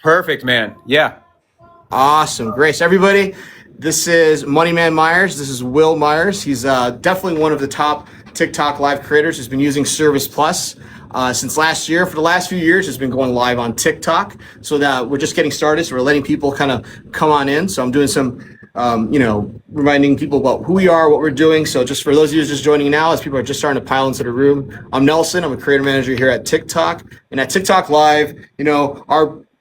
Perfect, man. Yeah. Awesome. Grace, everybody. This is Moneyman Myers. This is Will Myers. He's definitely one of the top TikTok live creators who's been using Service Plus since last year. For the last few years, has been going live on TikTok. So that we're just getting started. So we're letting people kind of come on in. So I'm doing some, reminding people about who we are, what we're doing. So just for those of you just joining now, as people are just starting to pile into the room, I'm Nelson. I'm a creator manager here at TikTok. And at TikTok Live,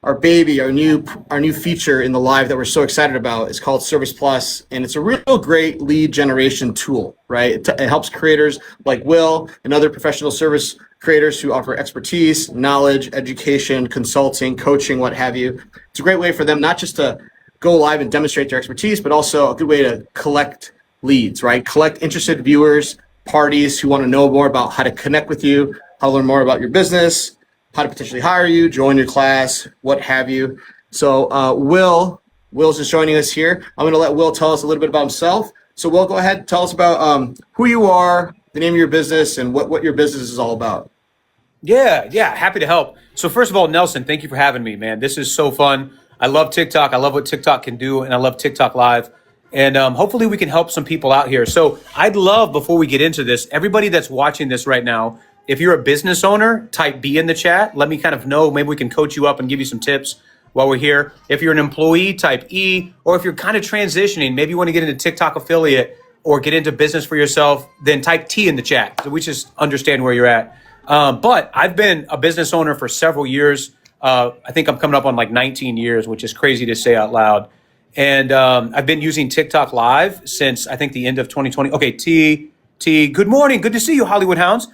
our baby, our new feature in the live that we're so excited about is called Service Plus, and it's a real great lead generation tool, right? It helps creators like Will and other professional service creators who offer expertise, knowledge, education, consulting, coaching, what have you. It's a great way for them not just to go live and demonstrate their expertise, but also a good way to collect leads, right? Collect interested viewers, parties who want to know more about how to connect with you, how to learn more about your business, how to potentially hire you, join your class, what have you. So Will's just joining us here. I'm going to let Will tell us a little bit about himself. So Will, go ahead, tell us about who you are, the name of your business, and what your business is all about. Yeah. Happy to help. So first of all, Nelson, thank you for having me, man. This is so fun. I love TikTok. I love what TikTok can do, and I love TikTok Live. And hopefully we can help some people out here. So I'd love, before we get into this, everybody that's watching this right now, if you're a business owner, type B in the chat. Let me kind of know. Maybe we can coach you up and give you some tips while we're here. If you're an employee, type E. Or if you're kind of transitioning, maybe you want to get into TikTok affiliate or get into business for yourself, then type T in the chat. So we just understand where you're at. But I've been a business owner for several years. I think I'm coming up on like 19 years, which is crazy to say out loud. And I've been using TikTok Live since I think the end of 2020. Okay, T, good morning. Good to see you, Hollywood Hounds.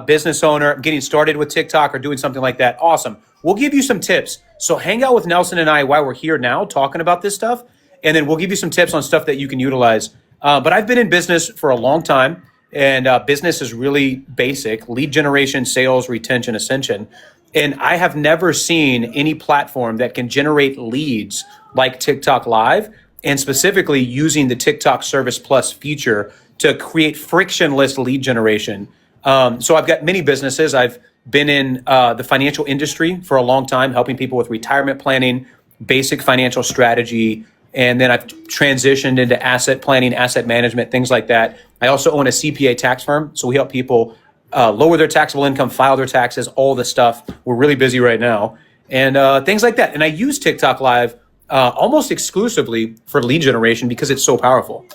Business owner, getting started with TikTok or doing something like that. Awesome. We'll give you some tips. So hang out with Nelson and I while we're here now talking about this stuff. And then we'll give you some tips on stuff that you can utilize. But I've been in business for a long time. And business is really basic: lead generation, sales, retention, ascension. And I have never seen any platform that can generate leads like TikTok Live, and specifically using the TikTok Service Plus feature to create frictionless lead generation. So I've got many businesses. I've been in the financial industry for a long time, helping people with retirement planning, basic financial strategy, and then I've transitioned into asset planning, asset management, things like that. I also own a CPA tax firm, so we help people lower their taxable income, file their taxes, all the stuff. We're really busy right now, and things like that. And I use TikTok Live almost exclusively for lead generation because it's so powerful.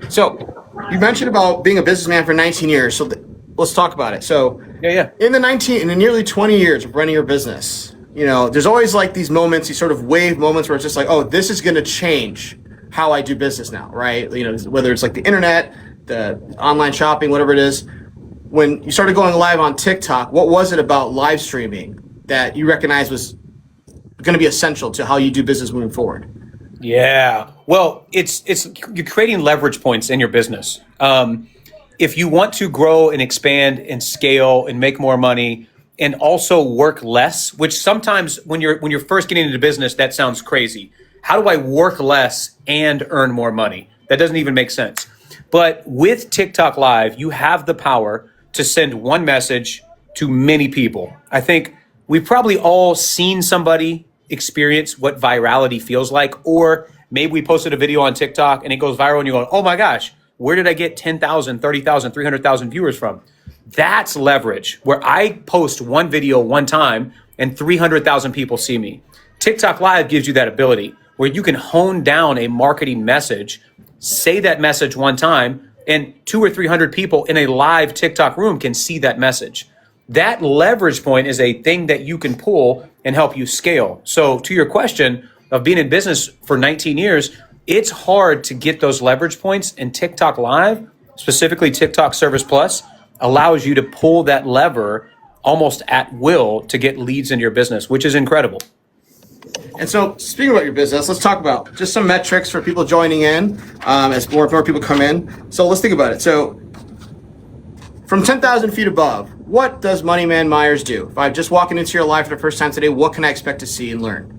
So you mentioned about being a businessman for 19 years. So let's talk about it. So Yeah. in the nearly 20 years of running your business, there's always like these moments, these sort of wave moments where it's just like, oh, this is going to change how I do business now, right? Whether it's like the internet, the online shopping, whatever it is. When you started going live on TikTok, what was it about live streaming that you recognized was going to be essential to how you do business moving forward? Yeah. Well, it's you're creating leverage points in your business. If you want to grow and expand and scale and make more money and also work less, which sometimes when you're first getting into business, that sounds crazy. How do I work less and earn more money? That doesn't even make sense. But with TikTok Live, you have the power to send one message to many people. I think we've probably all seen somebody experience what virality feels like, or maybe we posted a video on TikTok and it goes viral and you're going, oh my gosh, where did I get 10,000, 30,000, 300,000 viewers from? That's leverage, where I post one video one time and 300,000 people see me. TikTok Live gives you that ability where you can hone down a marketing message, say that message one time, and 200 or 300 people in a live TikTok room can see that message. That leverage point is a thing that you can pull and help you scale. So to your question of being in business for 19 years, it's hard to get those leverage points, and TikTok Live, specifically TikTok Service Plus, allows you to pull that lever almost at will to get leads in your business, which is incredible. And so speaking about your business, let's talk about just some metrics for people joining in as more people come in. So let's think about it. So from 10,000 feet above, what does Moneyman Myers do? If I'm just walking into your life for the first time today, what can I expect to see and learn?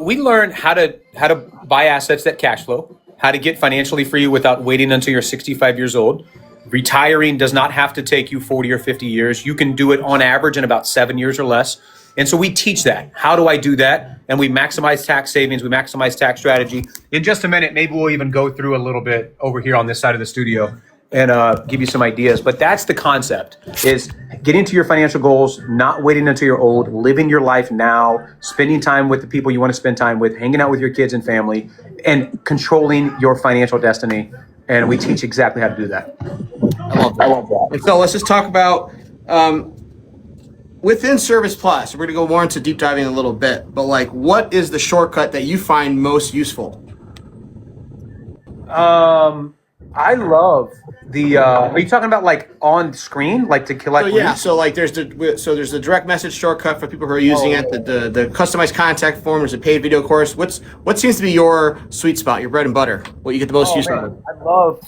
We learn how to buy assets that cash flow, how to get financially free without waiting until you're 65 years old, Retiring does not have to take you 40 or 50 years. You can do it on average in about 7 years or less. And so we teach that. How do I do that? And we maximize tax savings. We maximize tax strategy. In just a minute, maybe we'll even go through a little bit over here on this side of the studio and give you some ideas. But that's the concept, is getting to your financial goals, not waiting until you're old, living your life now, spending time with the people you want to spend time with, hanging out with your kids and family, and controlling your financial destiny. And we teach exactly how to do that. I love that. And so let's just talk about within Service Plus. We're going to go more into deep diving a little bit, but like, what is the shortcut that you find most useful? I love the. Are you talking about like on screen, like to collect? So yeah, so like there's the direct message shortcut for people who are using it. The customized contact form. There's a paid video course. What seems to be your sweet spot, your bread and butter? What you get the most use out of? I love.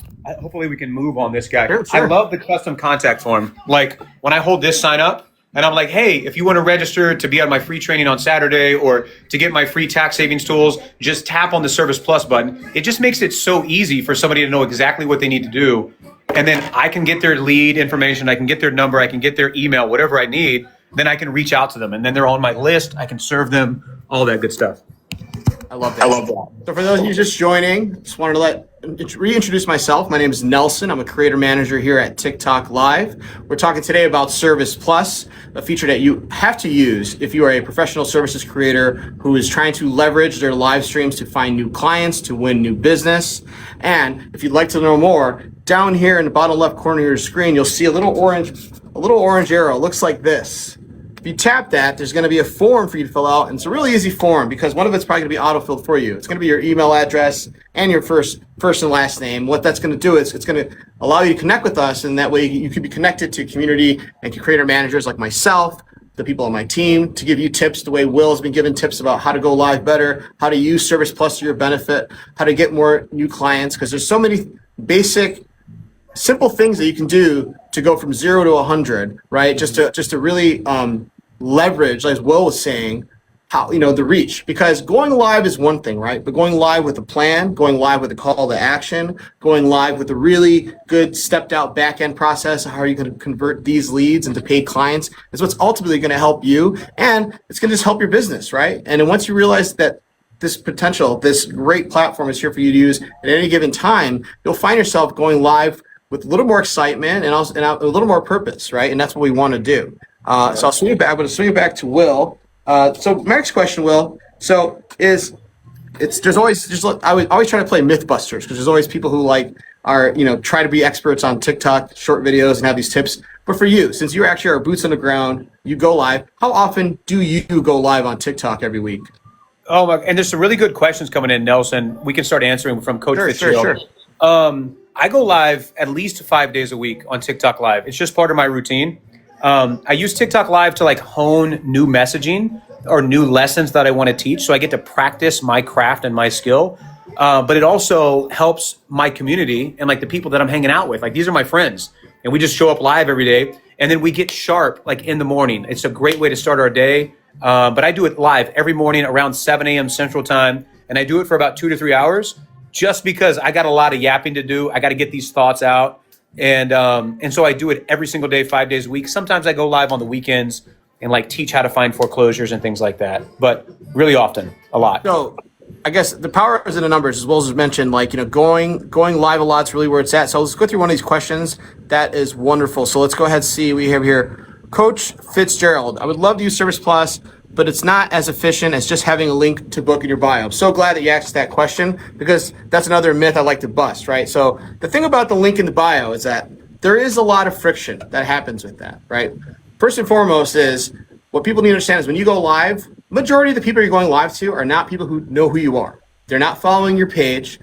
Hopefully we can move on this guy. Sure. I love the custom contact form. Like when I hold this sign up and I'm like, hey, if you want to register to be on my free training on Saturday or to get my free tax savings tools, just tap on the Service Plus button. It just makes it so easy for somebody to know exactly what they need to do. And then I can get their lead information. I can get their number. I can get their email, whatever I need. Then I can reach out to them. And then they're on my list. I can serve them, all that good stuff. I love that. So for those of you just joining, just wanted to reintroduce myself. My name is Nelson. I'm a creator manager here at TikTok Live. We're talking today about Service Plus, a feature that you have to use if you are a professional services creator who is trying to leverage their live streams to find new clients, to win new business. And if you'd like to know more, down here in the bottom left corner of your screen, you'll see a little orange arrow. It looks like this. If you tap that, there's going to be a form for you to fill out, and it's a really easy form because one of it's probably going to be auto-filled for you. It's going to be your email address and your first and last name. What that's going to do is it's going to allow you to connect with us, and that way you can be connected to community and creator managers like myself, the people on my team, to give you tips the way Will has been given tips about how to go live better, how to use Service Plus to your benefit, how to get more new clients, because there's so many basic simple things that you can do to go from 0 to 100, right? Just to really leverage, as Will was saying, how, the reach. Because going live is one thing, right? But going live with a plan, going live with a call to action, going live with a really good stepped out back end process, how are you going to convert these leads into paid clients, is what's ultimately going to help you, and it's going to just help your business, right? And then once you realize that this potential, this great platform is here for you to use at any given time, you'll find yourself going live with a little more excitement and also a little more purpose, right? And that's what we want to do. So I'll swing it back. I'm going to swing it back to Will. So my next question, Will. So there's always I would always try to play Mythbusters because there's always people who try to be experts on TikTok short videos and have these tips. But for you, since you actually are boots on the ground, you go live. How often do you go live on TikTok every week? Oh my! And there's some really good questions coming in, Nelson. We can start answering from Coach Fitzgerald. Sure. I go live at least 5 days a week on TikTok Live. It's just part of my routine. I use TikTok Live to hone new messaging or new lessons that I want to teach. So I get to practice my craft and my skill. But it also helps my community and the people that I'm hanging out with. These are my friends, and we just show up live every day. And then we get sharp in the morning. It's a great way to start our day. But I do it live every morning around 7 a.m. Central Time. And I do it for about 2 to 3 hours just because I got a lot of yapping to do. I got to get these thoughts out. And so I do it every single day, 5 days a week. Sometimes I go live on the weekends and teach how to find foreclosures and things like that. But really often, a lot. So I guess the power is in the numbers, as Will has mentioned, going live a lot is really where it's at. So let's go through one of these questions. That is wonderful. So let's go ahead and see. We have here Coach Fitzgerald. I would love to use Service Plus, but it's not as efficient as just having a link to book in your bio. I'm so glad that you asked that question because that's another myth I like to bust, right? So the thing about the link in the bio is that there is a lot of friction that happens with that, right? First and foremost is what people need to understand is when you go live, majority of the people you're going live to are not people who know who you are. They're not following your page.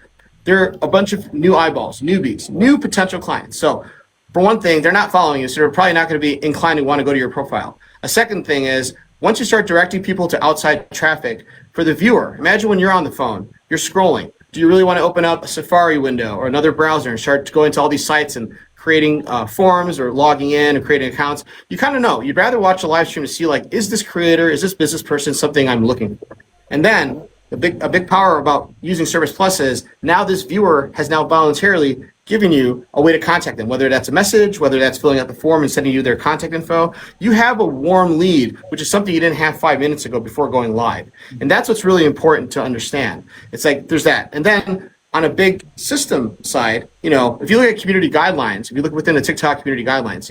They're a bunch of new eyeballs, newbies, new potential clients. So for one thing, they're not following you, so they're probably not going to be inclined to want to go to your profile. A second thing is, once you start directing people to outside traffic, for the viewer, imagine when you're on the phone, you're scrolling. Do you really want to open up a Safari window or another browser and start going to all these sites and creating forms or logging in and creating accounts? You kind of know. You'd rather watch a live stream to see, is this creator, is this business person something I'm looking for? And then a big power about using Service Plus is now this viewer has now voluntarily giving you a way to contact them, whether that's a message, whether that's filling out the form and sending you their contact info. You have a warm lead, which is something you didn't have 5 minutes ago before going live. And that's what's really important to understand. It's like there's that. And then on a big system side, if you look at community guidelines, if you look within the TikTok community guidelines,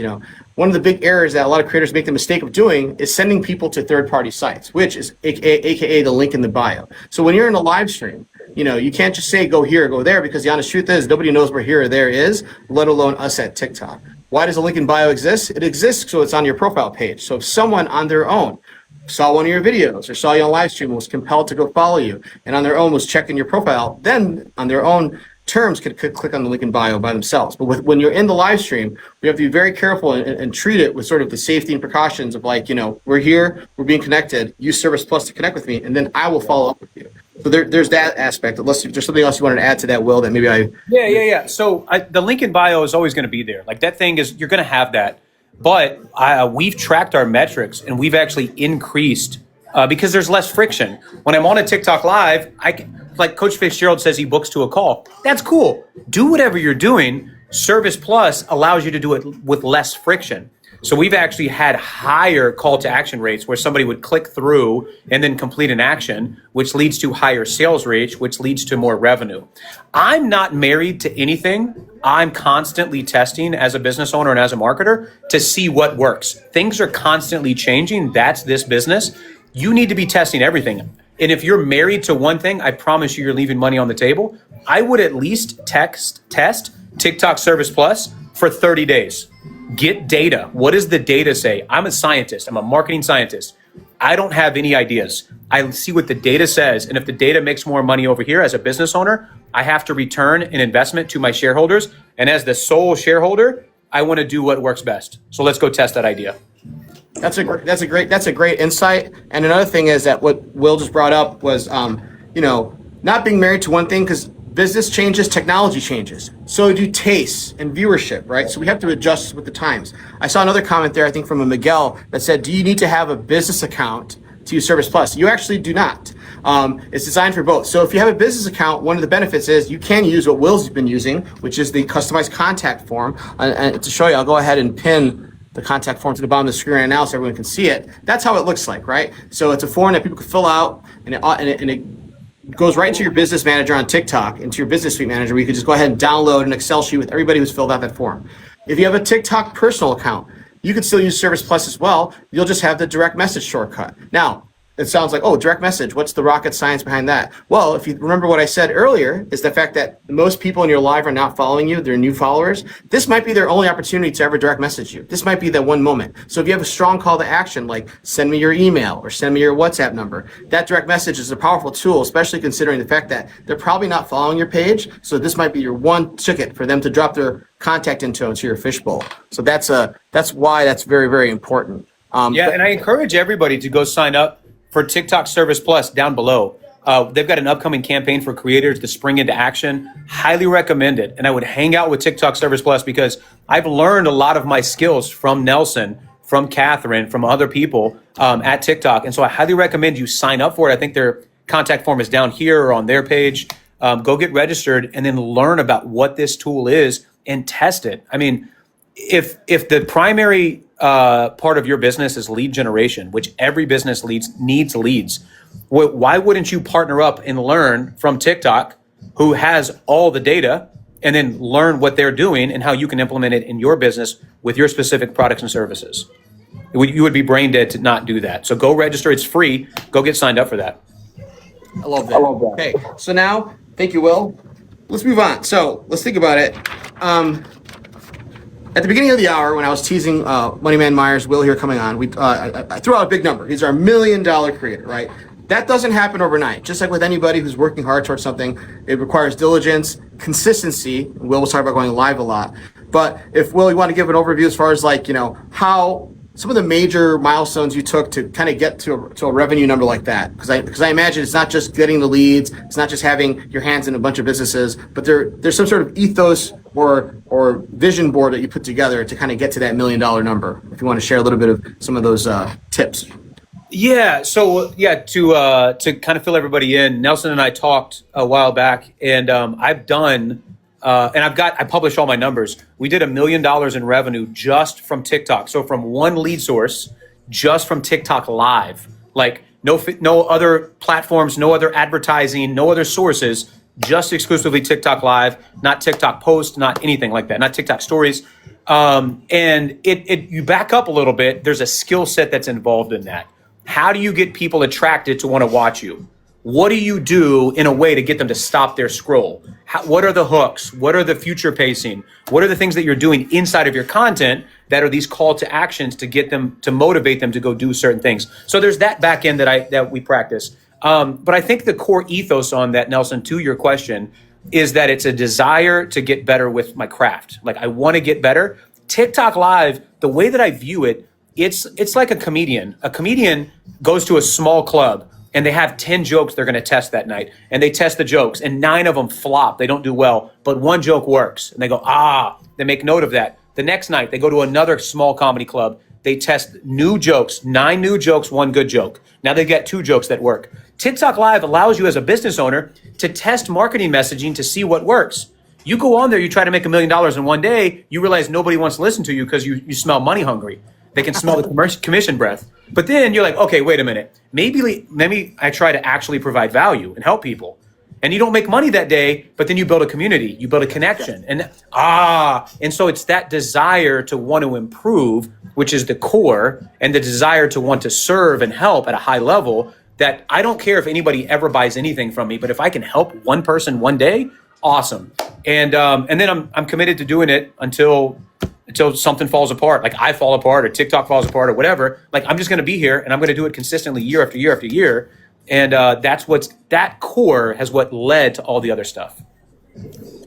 one of the big errors that a lot of creators make the mistake of doing is sending people to third-party sites, which is AKA the link in the bio. So when you're in a live stream, you can't just say go here, go there, because the honest truth is nobody knows where here or there is, let alone us at TikTok. Why does a link in bio exist? It exists so it's on your profile page. So if someone on their own saw one of your videos or saw you on live stream and was compelled to go follow you and on their own was checking your profile, then on their own terms could click on the link in bio by themselves. But when you're in the live stream, we have to be very careful and treat it with sort of the safety and precautions of like, we're here, we're being connected, use Service Plus to connect with me, and then I will follow up with you. So there's that aspect. Unless there's something else you wanted to add to that, Will, that maybe I... Yeah. So the link in bio is always going to be there. Like that thing is, you're going to have that. But we've tracked our metrics and we've actually increased because there's less friction. When I'm on a TikTok live, like Coach Fitzgerald says, he books to a call. That's cool. Do whatever you're doing. Service Plus allows you to do it with less friction. So we've actually had higher call to action rates where somebody would click through and then complete an action, which leads to higher sales rates, which leads to more revenue. I'm not married to anything. I'm constantly testing as a business owner and as a marketer to see what works. Things are constantly changing. That's this business. You need to be testing everything. And if you're married to one thing, I promise you're leaving money on the table. I would at least test TikTok Service Plus for 30 days. Get data. What does the data say? I'm a scientist. I'm a marketing scientist. I don't have any ideas. I see what the data says. And if the data makes more money over here as a business owner, I have to return an investment to my shareholders. And as the sole shareholder, I want to do what works best. So let's go test that idea. That's a great insight. And another thing is that what Will just brought up was, not being married to one thing, because business changes, technology changes. So do tastes and viewership, right? So we have to adjust with the times. I saw another comment there, I think from a Miguel, that said, do you need to have a business account to use Service Plus? You actually do not. It's designed for both. So if you have a business account, one of the benefits is you can use what Will's been using, which is the customized contact form. And to show you, I'll go ahead and pin the contact form to the bottom of the screen right now so everyone can see it. That's how it looks like, right? So it's a form that people can fill out, and it goes right into your business manager on TikTok, into your business suite manager, where you can just go ahead and download an Excel sheet with everybody who's filled out that form. If you have a TikTok personal account, you can still use Service Plus as well. You'll just have the direct message shortcut. Now, it sounds like, oh, direct message, what's the rocket science behind that? Well, if you remember what I said earlier, is the fact that most people in your live are not following you, they're new followers. This might be their only opportunity to ever direct message you. This might be that one moment. So if you have a strong call to action, like send me your email or send me your WhatsApp number, that direct message is a powerful tool, especially considering the fact that they're probably not following your page. So this might be your one ticket for them to drop their contact info into your fishbowl. So that's why that's very, very important. And I encourage everybody to go sign up for TikTok Service Plus down below. They've got an upcoming campaign for creators to spring into action. Highly recommend it. And I would hang out with TikTok Service Plus because I've learned a lot of my skills from Nelson, from Catherine, from other people at TikTok. And so I highly recommend you sign up for it. I think their contact form is down here or on their page. Go get registered and then learn about what this tool is and test it. I mean, if the primary part of your business is lead generation, which every business needs leads, why wouldn't you partner up and learn from TikTok, who has all the data, and then learn what they're doing and how you can implement it in your business with your specific products and services? You would be brain dead to not do that. So go register. It's free. Go get signed up for that. I love that. Okay, so now, thank you, Will. Let's move on. So let's think about it. At the beginning of the hour, when I was teasing Money Man Myers, Will here coming on, I threw out a big number. He's our $1 million creator, right? That doesn't happen overnight. Just like with anybody who's working hard towards something, it requires diligence, consistency. Will was talking about going live a lot. But if, Will, you want to give an overview as far as like, how some of the major milestones you took to kind of get to a revenue number like that, because I imagine it's not just getting the leads, it's not just having your hands in a bunch of businesses, but there's some sort of ethos or vision board that you put together to kind of get to that $1 million number. If you want to share a little bit of some of those tips. Yeah. So to kind of fill everybody in, Nelson and I talked a while back, and I've done and I publish all my numbers. We did $1 million in revenue just from TikTok. So from one lead source, just from TikTok Live, like no other platforms, no other advertising, no other sources, just exclusively TikTok Live, not TikTok Post, not anything like that, not TikTok Stories. And you back up a little bit, there's a skill set that's involved in that. How do you get people attracted to want to watch you? What do you do in a way to get them to stop their scroll? What are the hooks? What are the future pacing? What are the things that you're doing inside of your content that are these call to actions to get them, to motivate them to go do certain things? So there's that back end that we practice. But I think the core ethos on that, Nelson, to your question, is that it's a desire to get better with my craft. Like, I want to get better. TikTok Live, the way that I view it, it's like a comedian. A comedian goes to a small club and they have 10 jokes they're going to test that night. And they test the jokes and 9 of them flop. They don't do well, but one joke works. And they go, they make note of that. The next night, they go to another small comedy club. They test new jokes, 9 new jokes, 1 good joke. Now they get 2 jokes that work. TikTok Live allows you as a business owner to test marketing messaging to see what works. You go on there, you try to make $1 million in one day, you realize nobody wants to listen to you because you smell money hungry. They can smell the commission breath. But then you're like, okay, wait a minute. Maybe I try to actually provide value and help people. And you don't make money that day, but then you build a community, you build a connection. And so it's that desire to want to improve, which is the core, and the desire to want to serve and help at a high level, that I don't care if anybody ever buys anything from me, but if I can help one person one day, awesome. And then I'm committed to doing it until something falls apart, like I fall apart or TikTok falls apart or whatever. Like, I'm just going to be here and I'm going to do it consistently year after year after year. And that core has what led to all the other stuff.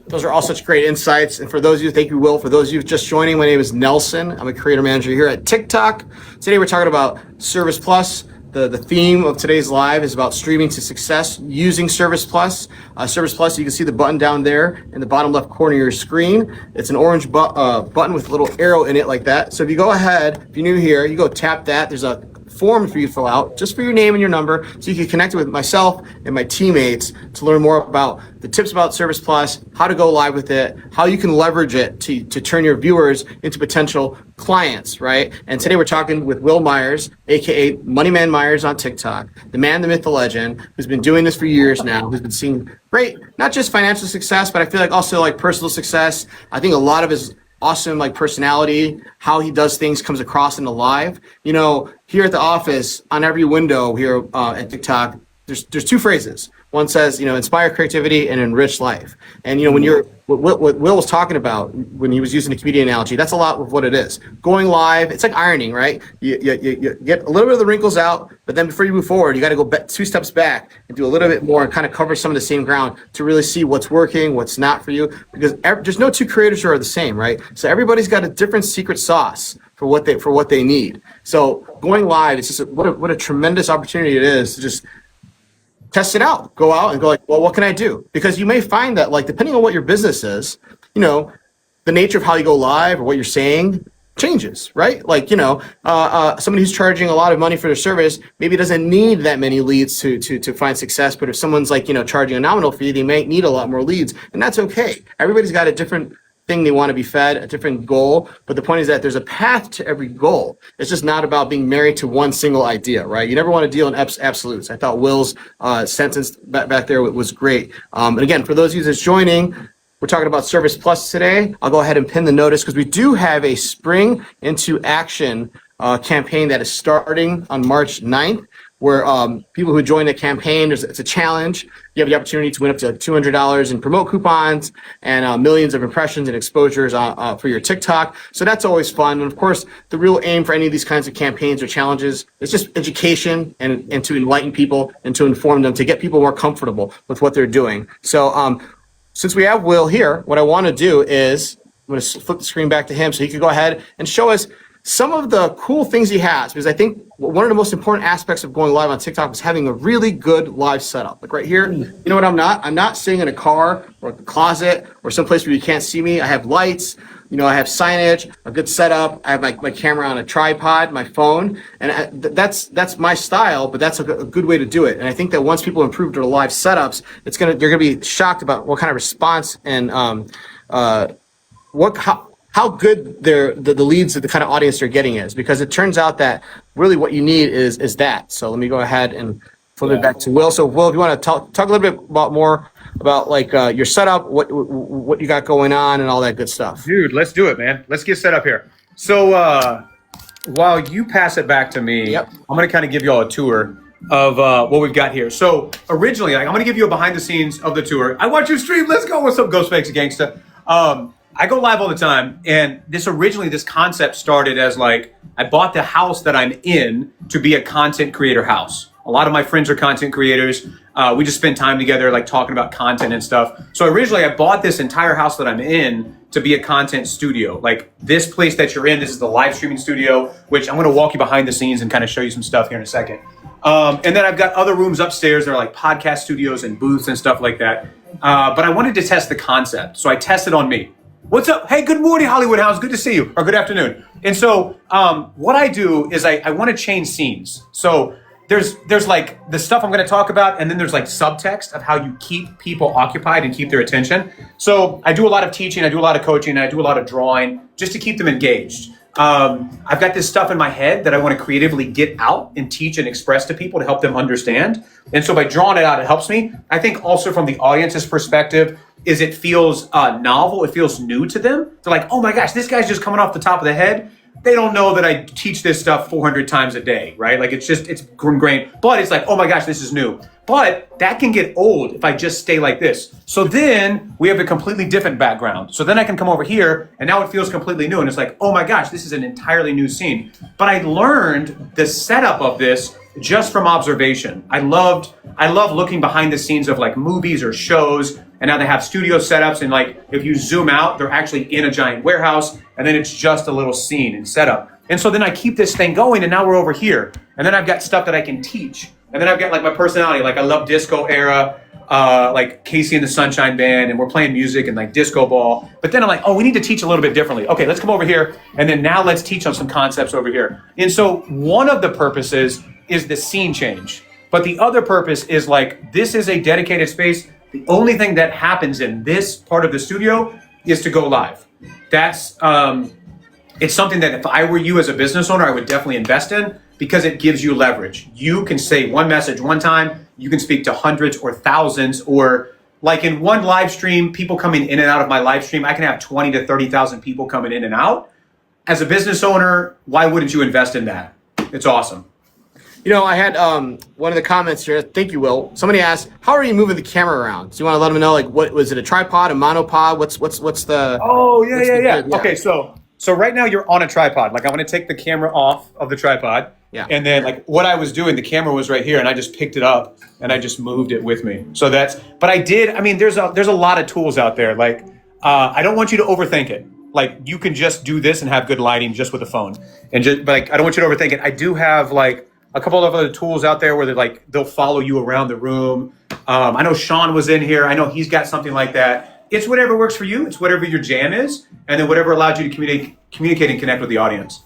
Those are all such great insights. And for those of you, thank you, Will. For those of you just joining, my name is Nelson. I'm a creator manager here at TikTok. Today we're talking about Service Plus. The theme of today's live is about streaming to success using Service Plus. Service Plus, you can see the button down there in the bottom left corner of your screen. It's an orange button with a little arrow in it like that. So if you go ahead, if you're new here, you go tap that. There's a form for you to fill out just for your name and your number, so you can connect with myself and my teammates to learn more about the tips about Service Plus, how to go live with it, how you can leverage it to turn your viewers into potential clients, right? And today we're talking with Will Myers, aka Moneyman Myers on TikTok, the man, the myth, the legend, who's been doing this for years now, who's been seeing great, not just financial success, but I feel like also like personal success. I think a lot of his awesome like personality, how he does things comes across in the live. You know, here at the office, on every window here at TikTok, there's 2 phrases. One says, inspire creativity and enrich life. And when you're what Will was talking about when he was using the comedian analogy, that's a lot of what it is. Going live, it's like ironing, right? You get a little bit of the wrinkles out, but then before you move forward, you got to go 2 steps back and do a little bit more and kind of cover some of the same ground to really see what's working, what's not for you. Because there's no 2 creators who are the same, right? So everybody's got a different secret sauce for what they need. So going live, it's just what a tremendous opportunity it is to just test it out. Go out and go like, well, what can I do? Because you may find that, like, depending on what your business is, the nature of how you go live or what you're saying changes, right? Like, somebody who's charging a lot of money for their service maybe doesn't need that many leads to find success. But if someone's like, charging a nominal fee, they may need a lot more leads, and that's okay. Everybody's got a different thing they want to be fed, a different goal. But the point is that there's a path to every goal. It's just not about being married to one single idea, right? You never want to deal in absolutes. I thought Will's sentence back there was great. And again, for those of you that's joining, we're talking about Service Plus today. I'll go ahead and pin the notice because we do have a Spring into Action campaign that is starting on March 9th. Where people who join the campaign, it's a challenge. You have the opportunity to win up to $200 in promote coupons and millions of impressions and exposures for your TikTok. So that's always fun. And of course, the real aim for any of these kinds of campaigns or challenges is just education and to enlighten people and to inform them, to get people more comfortable with what they're doing. So since we have Will here, what I want to do is I'm going to flip the screen back to him so he can go ahead and show us some of the cool things he has, because I think one of the most important aspects of going live on TikTok is having a really good live setup. Like right here, you know what I'm not sitting in a car or a closet or someplace where you can't see me. I have lights. I have signage, a good setup. I have my camera on a tripod, my phone, and that's my style. But that's a good way to do it. And I think that once people improve their live setups, they're gonna be shocked about what kind of response and how good the leads of the kind of audience they're getting is, because it turns out that really what you need is that. So let me go ahead and flip it back to Will. So Will, if you want to talk a little bit more about like your setup, what you got going on and all that good stuff. Dude, let's do it, man. Let's get set up here. So while you pass it back to me, Yep. I'm going to kind of give you all a tour of what we've got here. So originally, I'm going to give you a behind the scenes of the tour. I watch you stream. Let's go. What's up, Ghostface Gangsta? I go live all the time, and this concept started as like, I bought the house that I'm in to be a content creator house. A lot of my friends are content creators. We just spend time together, like talking about content and stuff. So originally I bought this entire house that I'm in to be a content studio. Like this place that you're in, this is the live streaming studio, which I'm going to walk you behind the scenes and kind of show you some stuff here in a second. And then I've got other rooms upstairs that are like podcast studios and booths and stuff like that. But I wanted to test the concept. So I tested on me. What's up? Hey, good morning, Hollywood House. Good to see you. Or good afternoon. And so what I do is I want to change scenes. So there's like the stuff I'm going to talk about, and then there's like subtext of how you keep people occupied and keep their attention. So I do a lot of teaching, I do a lot of coaching, I do a lot of drawing just to keep them engaged. I've got this stuff in my head that I want to creatively get out and teach and express to people to help them understand. And so by drawing it out, it helps me. I think also from the audience's perspective is it feels novel. It feels new to them. They're like, oh my gosh, this guy's just coming off the top of the head. They don't know that I teach this stuff 400 times a day, right? Like it's ingrained, but it's like, oh my gosh, this is new. But that can get old if I just stay like this. So then we have a completely different background. So then I can come over here and now it feels completely new. And it's like, oh my gosh, this is an entirely new scene. But I learned the setup of this just from observation. I love looking behind the scenes of like movies or shows, and now they have studio setups, and like if you zoom out, they're actually in a giant warehouse, and then it's just a little scene and setup. And so then I keep this thing going, and now we're over here, and then I've got stuff that I can teach, and then I've got like my personality, like I love disco era, like Casey and the Sunshine Band, and we're playing music and like disco ball. But then I'm like, oh, we need to teach a little bit differently. Okay, let's come over here, and then now let's teach on some concepts over here. And so one of the purposes is the scene change, but the other purpose is like, this is a dedicated space. The only thing that happens in this part of the studio is to go live. That's, it's something that if I were you as a business owner, I would definitely invest in, because it gives you leverage. You can say one message one time, you can speak to hundreds or thousands, or like in one live stream, people coming in and out of my live stream, I can have 20 to 30,000 people coming in and out. As a business owner, why wouldn't you invest in that? It's awesome. I had one of the comments here. Thank you, Will. Somebody asked, "How are you moving the camera around?" So you want to let them know, like, what was it? A tripod, a monopod? What's the? Oh yeah. Okay, so right now you're on a tripod. Like I'm going to take the camera off of the tripod. Yeah. And then like what I was doing, the camera was right here, and I just picked it up and I just moved it with me. So but I did. I mean, there's a lot of tools out there. Like I don't want you to overthink it. Like you can just do this and have good lighting just with a phone, but like I don't want you to overthink it. I do have like a couple of other tools out there where they'll follow you around the room. I know Sean was in here. I know he's got something like that. It's whatever works for you. It's whatever your jam is, and then whatever allows you to communicate and connect with the audience.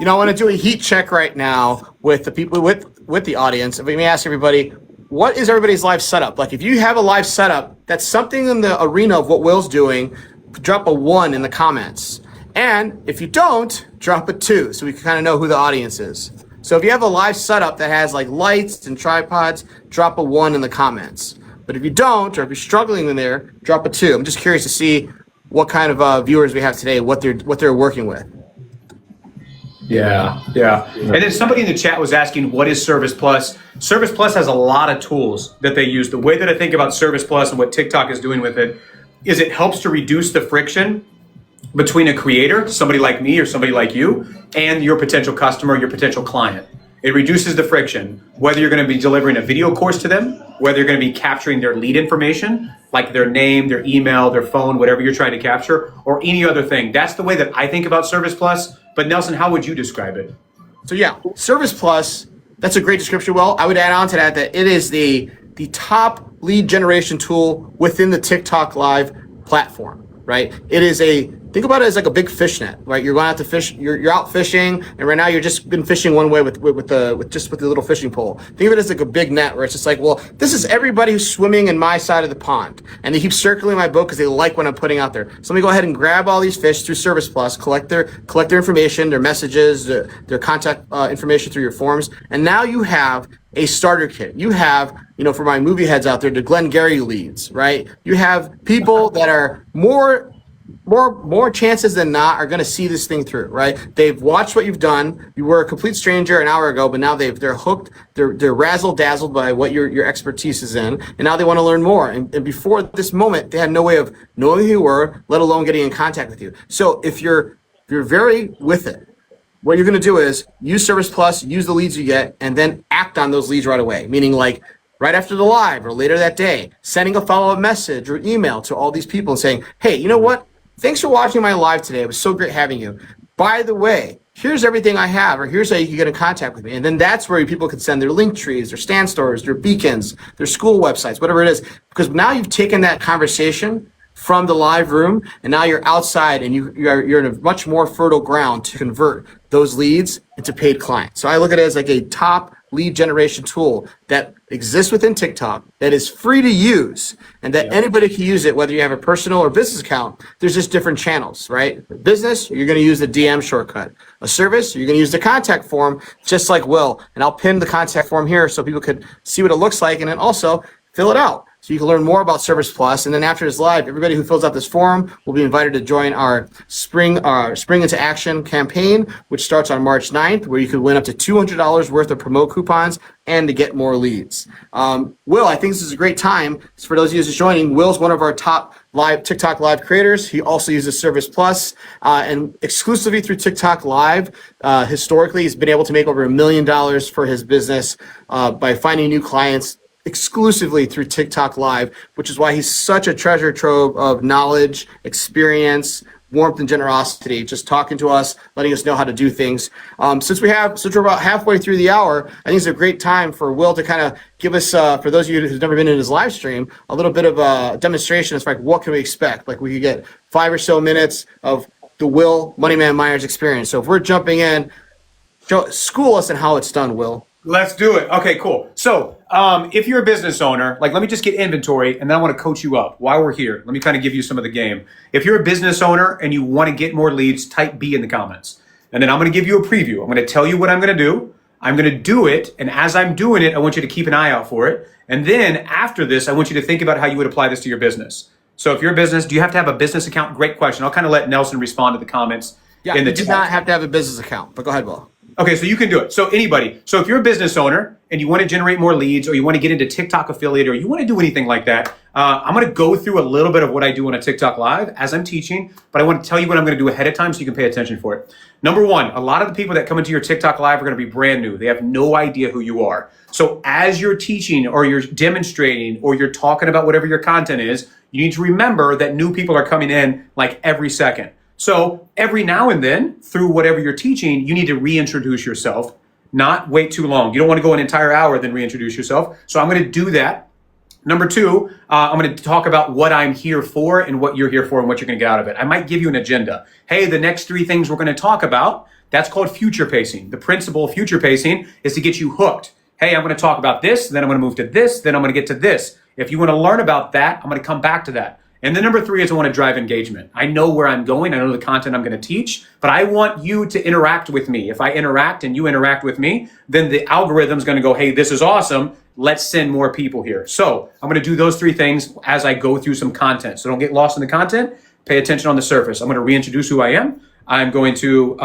I want to do a heat check right now with the people with the audience. Let me ask everybody, what is everybody's live setup? Like if you have a live setup that's something in the arena of what Will's doing, drop a 1 in the comments. And if you don't, drop a 2 so we can kind of know who the audience is. So if you have a live setup that has like lights and tripods, drop a 1 in the comments. But if you don't, or if you're struggling in there, drop a 2. I'm just curious to see what kind of viewers we have today, what they're working with. Yeah. And then somebody in the chat was asking, what is Service Plus? Service Plus has a lot of tools that they use. The way that I think about Service Plus and what TikTok is doing with it is it helps to reduce the friction between a creator, somebody like me or somebody like you, and your potential customer, your potential client. It reduces the friction, whether you're going to be delivering a video course to them, whether you're going to be capturing their lead information, like their name, their email, their phone, whatever you're trying to capture, or any other thing. That's the way that I think about Service Plus. But Nelson, how would you describe it? So yeah, Service Plus, that's a great description, Will. I would add on to that it is the top lead generation tool within the TikTok Live platform, right? It is a think about it as like a big fish net, right? You're going out to fish, you're out fishing, and right now you're just been fishing one way with the little fishing pole. Think of it as like a big net where it's just like, well, this is everybody who's swimming in my side of the pond, and they keep circling my boat because they like what I'm putting out there. So let me go ahead and grab all these fish through Service Plus, collect their information, their messages, their contact information through your forms, and now you have a starter kit. You have, for my movie heads out there, the Glengarry leads, right? You have people that are more chances than not are going to see this thing through, right? They've watched what you've done. You were a complete stranger an hour ago, but now they're hooked. They're razzle dazzled by what your expertise is in, and now they want to learn more. And before this moment, they had no way of knowing who you were, let alone getting in contact with you. So if you're very with it, what you're going to do is use Service Plus, use the leads you get, and then act on those leads right away. Meaning like right after the live or later that day, sending a follow-up message or email to all these people and saying, hey, you know what? Thanks for watching my live today. It was so great having you. By the way, here's everything I have, or here's how you can get in contact with me. And then that's where people can send their link trees, their stand stores, their beacons, their school websites, whatever it is. Because now you've taken that conversation from the live room, and now you're outside and you're in a much more fertile ground to convert those leads into paid clients. So I look at it as like a top lead generation tool that exists within TikTok that is free to use and that anybody can use it, whether you have a personal or business account. There's just different channels, right? For business, you're going to use the DM shortcut. A service, you're going to use the contact form, just like Will. And I'll pin the contact form here so people could see what it looks like and then also fill it out. So you can learn more about Service Plus, and then after this live, everybody who fills out this form will be invited to join our Spring into Action campaign, which starts on March 9th, where you could win up to $200 worth of promo coupons and to get more leads. Will, I think this is a great time for those of you who's joining. Will's one of our top live TikTok live creators. He also uses Service Plus, and exclusively through TikTok Live, historically, he's been able to make over $1 million for his business by finding new clients exclusively through TikTok Live, which is why he's such a treasure trove of knowledge, experience, warmth, and generosity, just talking to us, letting us know how to do things. Since we're about halfway through the hour, I think it's a great time for Will to kind of give us, for those of you who've never been in his live stream, a little bit of a demonstration as far as what can we expect. Like we could get 5 or so minutes of the Will Moneyman Myers experience. So if we're jumping in, school us in how it's done, Will. Let's do it. Okay, cool. So if you're a business owner, like let me just get inventory and then I want to coach you up while we're here. Let me kind of give you some of the game. If you're a business owner and you want to get more leads, type B in the comments. And then I'm going to give you a preview. I'm going to tell you what I'm going to do. I'm going to do it. And as I'm doing it, I want you to keep an eye out for it. And then after this, I want you to think about how you would apply this to your business. So if you're a business, do you have to have a business account? Great question. I'll kind of let Nelson respond to the comments. Yeah, you do not have to have a business account, but go ahead, Will. Okay, so you can do it. So anybody. So if you're a business owner and you want to generate more leads or you want to get into TikTok affiliate or you want to do anything like that, I'm going to go through a little bit of what I do on a TikTok Live as I'm teaching, but I want to tell you what I'm going to do ahead of time so you can pay attention for it. Number one, a lot of the people that come into your TikTok Live are going to be brand new. They have no idea who you are. So as you're teaching or you're demonstrating or you're talking about whatever your content is, you need to remember that new people are coming in like every second. So every now and then, through whatever you're teaching, you need to reintroduce yourself, not wait too long. You don't want to go an entire hour, then reintroduce yourself. So I'm going to do that. Number two, I'm going to talk about what I'm here for and what you're here for and what you're going to get out of it. I might give you an agenda. Hey, the next 3 things we're going to talk about, that's called future pacing. The principle of future pacing is to get you hooked. Hey, I'm going to talk about this, then I'm going to move to this, then I'm going to get to this. If you want to learn about that, I'm going to come back to that. And then number 3 is I want to drive engagement. I know where I'm going. I know the content I'm going to teach, but I want you to interact with me. If I interact and you interact with me, then the algorithm's going to go, hey, this is awesome. Let's send more people here. So I'm going to do those 3 things as I go through some content. So don't get lost in the content. Pay attention on the surface. I'm going to reintroduce who I am. I'm going to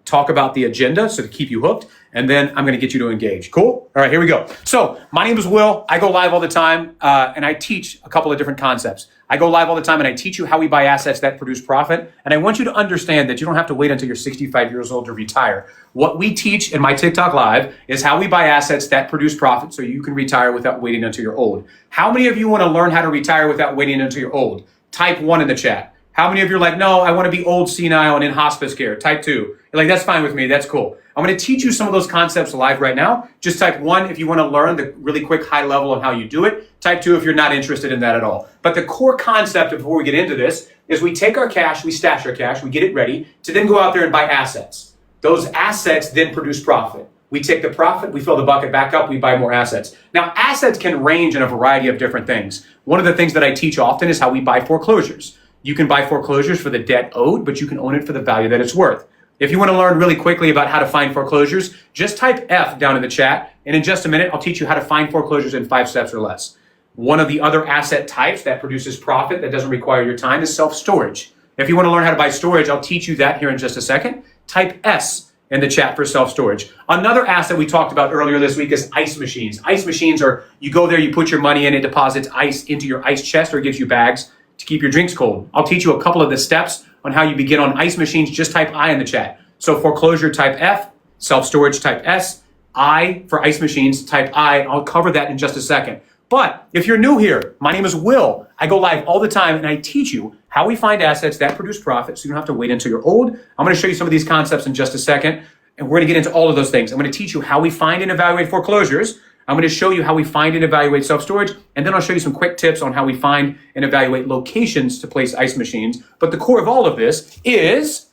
talk about the agenda, so to keep you hooked. And then I'm going to get you to engage. Cool? All right, here we go. So my name is Will. I go live all the time, and I teach a couple of different concepts. I go live all the time, and I teach you how we buy assets that produce profit. And I want you to understand that you don't have to wait until you're 65 years old to retire. What we teach in my TikTok Live is how we buy assets that produce profit so you can retire without waiting until you're old. How many of you want to learn how to retire without waiting until you're old? Type 1 in the chat. How many of you are like, no, I want to be old, senile, and in hospice care? Type 2. You're like, that's fine with me. That's cool. I'm going to teach you some of those concepts live right now. Just type 1 if you want to learn the really quick high level of how you do it. Type 2 if you're not interested in that at all. But the core concept before we get into this is we take our cash, we stash our cash, we get it ready to then go out there and buy assets. Those assets then produce profit. We take the profit, we fill the bucket back up, we buy more assets. Now, assets can range in a variety of different things. One of the things that I teach often is how we buy foreclosures. You can buy foreclosures for the debt owed, but you can own it for the value that it's worth. If you want to learn really quickly about how to find foreclosures, just type F down in the chat, and in just a minute, I'll teach you how to find foreclosures in 5 steps or less. One of the other asset types that produces profit that doesn't require your time is self-storage. If you want to learn how to buy storage, I'll teach you that here in just a second. Type S in the chat for self-storage. Another asset we talked about earlier this week is ice machines. Ice machines are, you go there, you put your money in, it deposits ice into your ice chest or it gives you bags to keep your drinks cold. I'll teach you a couple of the steps on how you begin on ice machines. Just type I in the chat. So foreclosure, type F, self-storage, type S, I for ice machines, type I. I'll cover that in just a second. But if you're new here, my name is Will. I go live all the time and I teach you how we find assets that produce profit so you don't have to wait until you're old. I'm going to show you some of these concepts in just a second, and we're going to get into all of those things. I'm going to teach you how we find and evaluate foreclosures. I'm going to show you how we find and evaluate self-storage, and then I'll show you some quick tips on how we find and evaluate locations to place ice machines. But the core of all of this is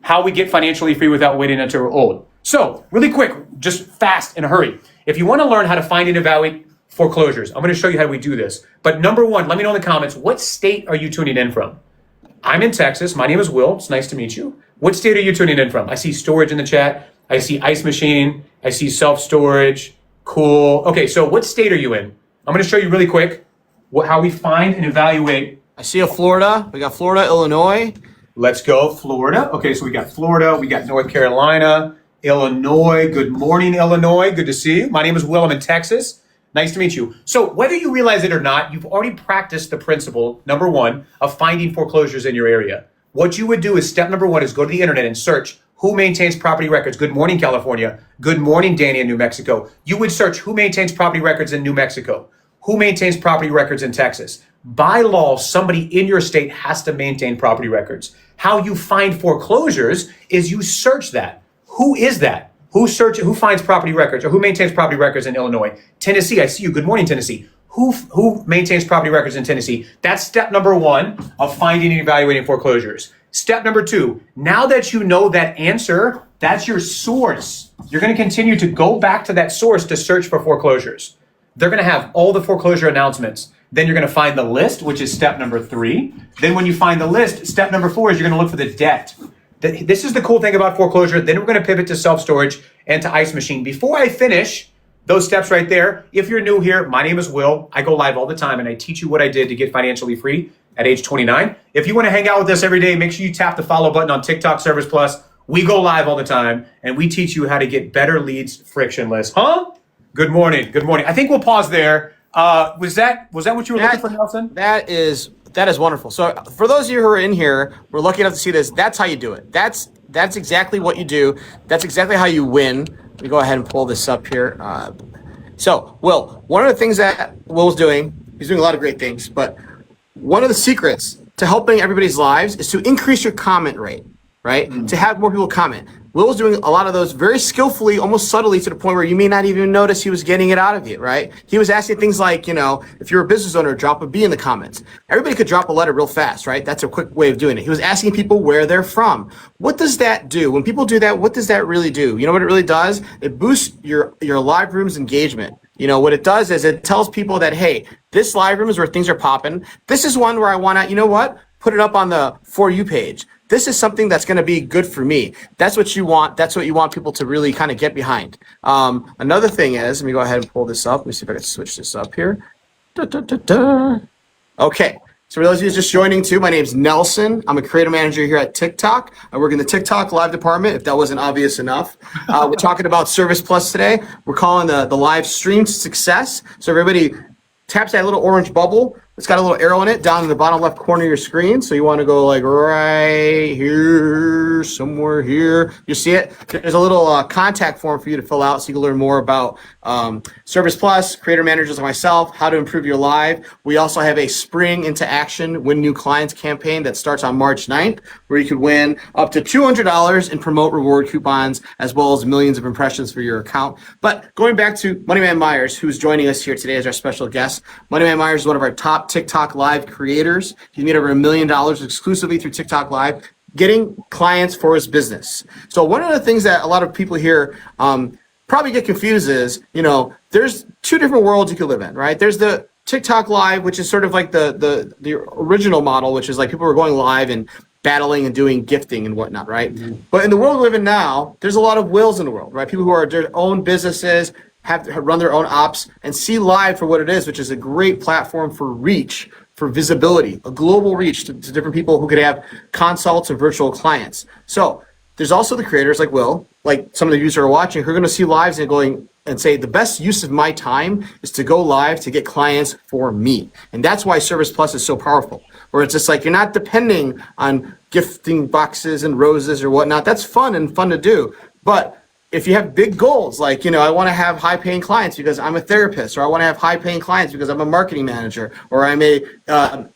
how we get financially free without waiting until we're old. So really quick, just fast in a hurry. If you want to learn how to find and evaluate foreclosures, I'm going to show you how we do this. But number one, let me know in the comments, what state are you tuning in from? I'm in Texas. My name is Will. It's nice to meet you. What state are you tuning in from? I see storage in the chat. I see ice machine. I see self-storage. Cool. Okay, so what state are you in? I'm going to show you really quick how we find and evaluate. I see a Florida. We got Florida, Illinois. Let's go, Florida. Okay, so we got Florida. We got North Carolina, Illinois. Good morning, Illinois. Good to see you. My name is Will. I'm in Texas. Nice to meet you. So whether you realize it or not, you've already practiced the principle, number one, of finding foreclosures in your area. What you would do is step number one is go to the internet and search who maintains property records. Good morning, California. Good morning, Danny in New Mexico. You would search who maintains property records in New Mexico. Who maintains property records in Texas? By law, somebody in your state has to maintain property records. How you find foreclosures is you search that. Who is that? Who finds property records or who maintains property records in Illinois? Tennessee, I see you. Good morning, Tennessee. Who maintains property records in Tennessee? That's step number one of finding and evaluating foreclosures. Step number two, now that you know that answer, that's your source. You're going to continue to go back to that source to search for foreclosures. They're going to have all the foreclosure announcements. Then you're going to find the list, which is step number 3. Then when you find the list, step number 4 is you're going to look for the debt. This is the cool thing about foreclosure. Then we're going to pivot to self-storage and to ice machine. Before I finish those steps right there, if you're new here, my name is Will. I go live all the time and I teach you what I did to get financially free at age 29. If you want to hang out with us every day, make sure you tap the follow button on TikTok Service Plus. We go live all the time and we teach you how to get better leads frictionless. Huh? Good morning. Good morning. I think we'll pause there. Was that what you were looking for, Nelson? That is wonderful. So for those of you who are in here, we're lucky enough to see this. That's how you do it. That's exactly what you do. That's exactly how you win. Let me go ahead and pull this up here. So Will, one of the things that Will's doing, he's doing a lot of great things, but one of the secrets to helping everybody's lives is to increase your comment rate, right? Mm-hmm. To have more people comment. Will's doing a lot of those very skillfully, almost subtly, to the point where you may not even notice he was getting it out of you, right? He was asking things like, if you're a business owner, drop a B in the comments. Everybody could drop a letter real fast, right? That's a quick way of doing it. He was asking people where they're from. What does that do? When people do that, what does that really do? You know what it really does? It boosts your live room's engagement. What it does is it tells people that, hey, this live room is where things are popping. This is one where I want to, put it up on the For You page. This is something that's going to be good for me. That's what you want. That's what you want people to really kind of get behind. Another thing is, let me go ahead and pull this up. Let me see if I can switch this up here. Okay. So for those of you just joining too, my name's Nelson. I'm a creative manager here at TikTok. I work in the TikTok live department, if that wasn't obvious enough. We're talking about Service Plus today. We're calling the live stream success. So everybody taps that little orange bubble. It's got a little arrow in it down in the bottom left corner of your screen. So you want to go like right here, somewhere here. You see it? There's a little contact form for you to fill out so you can learn more about Service Plus, creator managers like myself, how to improve your live. We also have a Spring into Action Win New Clients campaign that starts on March 9th, where you could win up to $200 in promote reward coupons, as well as millions of impressions for your account. But going back to Moneyman Myers, who's joining us here today as our special guest. Moneyman Myers is one of our top TikTok Live creators. He's made over $1 million exclusively through TikTok Live, getting clients for his business. So one of the things that a lot of people here probably get confused is, there's two different worlds you can live in, right? There's the TikTok Live, which is sort of like the original model, which is like people are going live and battling and doing gifting and whatnot, right? Mm-hmm. But in the world we live in now, there's a lot of Wills in the world, right? People who are their own businesses, have to run their own ops, and see live for what it is, which is a great platform for reach, for visibility, a global reach to different people who could have consults and virtual clients. So there's also the creators like Will, like some of the users who are watching, who are going to see lives and going and say, the best use of my time is to go live to get clients for me. And that's why Service Plus is so powerful, where it's just like you're not depending on gifting boxes and roses or whatnot. That's fun and fun to do. But if you have big goals, like, I want to have high paying clients because I'm a therapist, or I want to have high paying clients because I'm a marketing manager, or I'm a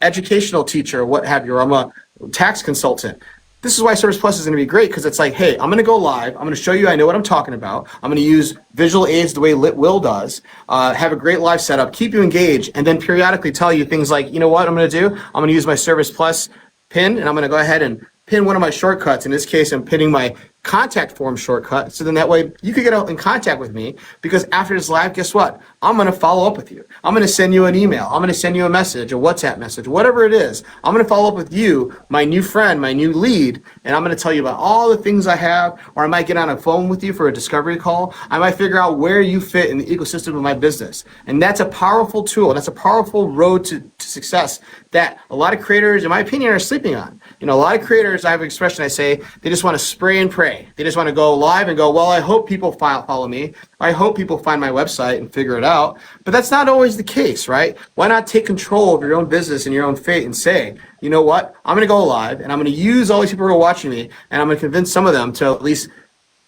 educational teacher, what have you, or I'm a tax consultant. This is why Service Plus is going to be great, because it's like, hey, I'm going to go live. I'm going to show you I know what I'm talking about. I'm going to use visual aids the way Will does, have a great live setup, keep you engaged, and then periodically tell you things like, what I'm going to do? I'm going to use my Service Plus pin, and I'm going to go ahead and pin one of my shortcuts. In this case, I'm pinning my contact form shortcut, so then that way you can get out in contact with me, because after this live, guess what? I'm going to follow up with you. I'm going to send you an email. I'm going to send you a message, a WhatsApp message, whatever it is. I'm going to follow up with you, my new friend, my new lead, and I'm going to tell you about all the things I have, or I might get on a phone with you for a discovery call. I might figure out where you fit in the ecosystem of my business. And that's a powerful tool. That's a powerful road to success that a lot of creators, in my opinion, are sleeping on. A lot of creators, I have an expression I say, they just want to spray and pray. They just want to go live and go, well, I hope people follow me. I hope people find my website and figure it out. But that's not always the case, right? Why not take control of your own business and your own fate and say, you know what? I'm going to go live and I'm going to use all these people who are watching me, and I'm going to convince some of them to at least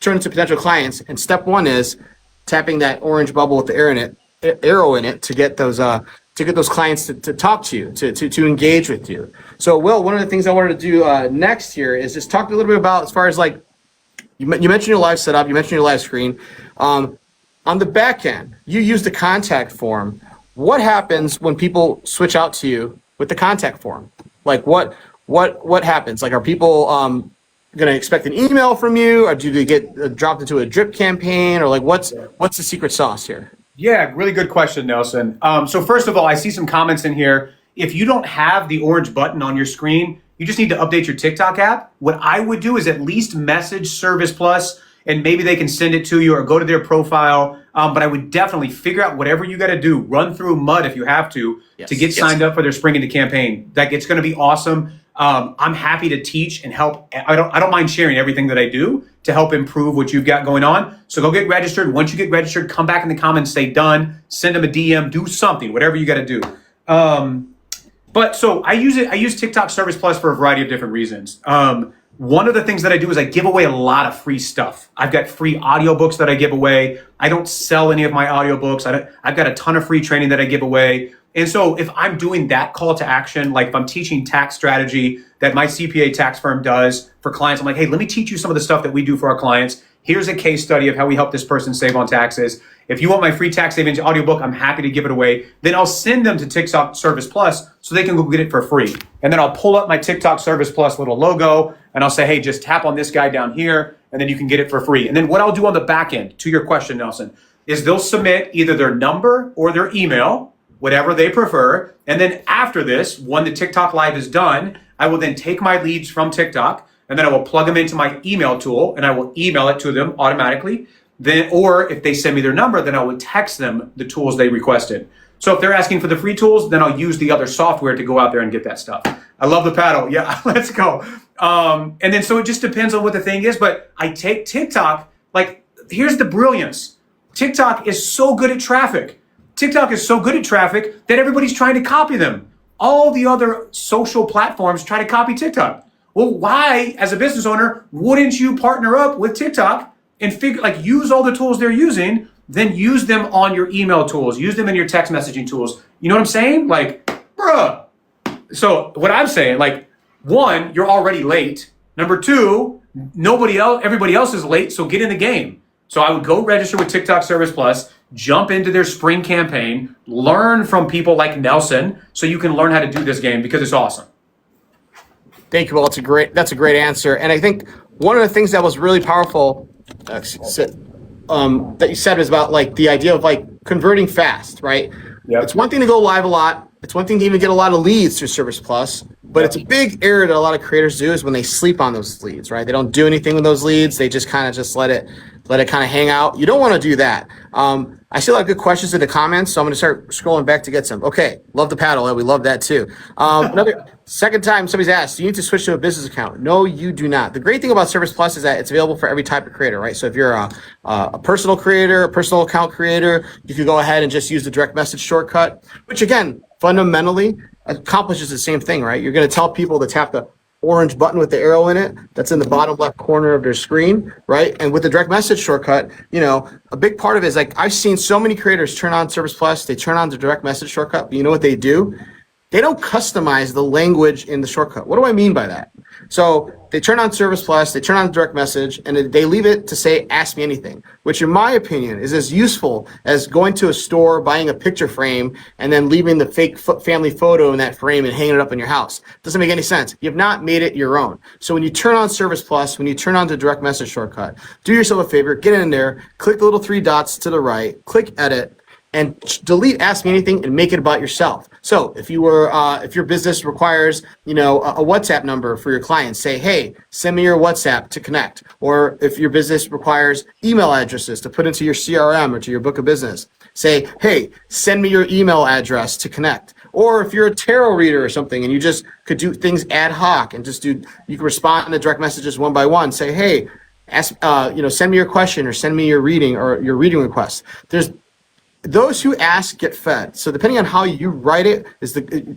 turn into potential clients. And step one is tapping that orange bubble with the arrow in it to get those clients to talk to you, to engage with you. So, Will, one of the things I wanted to do next here is just talk a little bit about, as far as like, you mentioned your live setup, you mentioned your live screen. On the back end, you use the contact form. What happens when people switch out to you with the contact form? Like what happens? Like, are people going to expect an email from you, or do they get dropped into a drip campaign, or like what's the secret sauce here? Yeah, really good question, Nelson. So first of all, I see some comments in here. If you don't have the orange button on your screen, you just need to update your TikTok app. What I would do is at least message Service Plus, and maybe they can send it to you or go to their profile. But I would definitely figure out whatever you got to do. Run through mud if you have to get signed up for their Spring Into campaign. It's going to be awesome. I'm happy to teach and help. I don't mind sharing everything that I do to help improve what you've got going on. So go get registered. Once you get registered, come back in the comments, say done, send them a DM, do something, whatever you got to do. But so I use TikTok Service Plus for a variety of different reasons. One of the things that I do is I give away a lot of free stuff. I've got free audiobooks that I give away. I don't sell any of my audiobooks. I've got a ton of free training that I give away. And so if I'm doing that call to action, like if I'm teaching tax strategy that my CPA tax firm does for clients, I'm like, hey, let me teach you some of the stuff that we do for our clients. Here's a case study of how we help this person save on taxes. If you want my free tax savings audiobook, I'm happy to give it away. Then I'll send them to TikTok Service Plus so they can go get it for free. And then I'll pull up my TikTok Service Plus little logo and I'll say, hey, just tap on this guy down here and then you can get it for free. And then what I'll do on the back end, to your question, Nelson, is they'll submit either their number or their email, whatever they prefer. And then after this, when the TikTok Live is done, I will then take my leads from TikTok and then I will plug them into my email tool and I will email it to them automatically. Then, or if they send me their number, then I would text them the tools they requested. So if they're asking for the free tools, then I'll use the other software to go out there and get that stuff. I love the paddle. Yeah, let's go. And then so it just depends on what the thing is. But I take TikTok, like, here's the brilliance. TikTok is so good at traffic. TikTok is so good at traffic that everybody's trying to copy them. all the other social platforms try to copy TikTok. Well, why, as a business owner, wouldn't you partner up with TikTok and use all the tools they're using, then use them on your email tools, use them in your text messaging tools. You know what I'm saying? Like, bruh. So what I'm saying, like, one, you're already late. Number two, everybody else is late, so get in the game. So I would go register with TikTok Service Plus, jump into their spring campaign, learn from people like Nelson so you can learn how to do this game because it's awesome. Thank you. Well, that's a great answer. And I think one of the things that was really powerful that you said was about like the idea of like converting fast, right? Yep. It's one thing to go live a lot. It's one thing to even get a lot of leads through Service Plus, but it's a big error that a lot of creators do is when they sleep on those leads, right? They don't do anything with those leads. They just kind of let it kind of hang out. You don't want to do that. I see a lot of good questions in the comments, so I'm going to start scrolling back to get some. Okay, love the paddle. We love that too. Another second time somebody's asked, do you need to switch to a business account? No, you do not. The great thing about Service Plus is that it's available for every type of creator, right? So if you're a personal creator, a personal account creator, you can go ahead and just use the direct message shortcut, which again, fundamentally accomplishes the same thing, right? You're going to tell people to tap the orange button with the arrow in it that's in the bottom left corner of their screen, right? And with the direct message shortcut, a big part of it is like I've seen so many creators turn on Service Plus, they turn on the direct message shortcut, but you know what they do? They don't customize the language in the shortcut. What do I mean by that? So they turn on Service Plus, they turn on direct message, and they leave it to say, ask me anything, which in my opinion is as useful as going to a store, buying a picture frame, and then leaving the fake family photo in that frame and hanging it up in your house. Doesn't make any sense. You have not made it your own. So when you turn on Service Plus, when you turn on the direct message shortcut, do yourself a favor, get in there, click the little three dots to the right, click edit, and delete ask me anything and make it about yourself. So if your business requires, a WhatsApp number for your clients, say, hey, send me your WhatsApp to connect. Or if your business requires email addresses to put into your CRM or to your book of business, say, hey, send me your email address to connect. Or if you're a tarot reader or something and you just could do things ad hoc and you can respond to direct messages one by one, say, hey, send me your question or send me your reading or your reading request. Those who ask get fed. So depending on how you write it,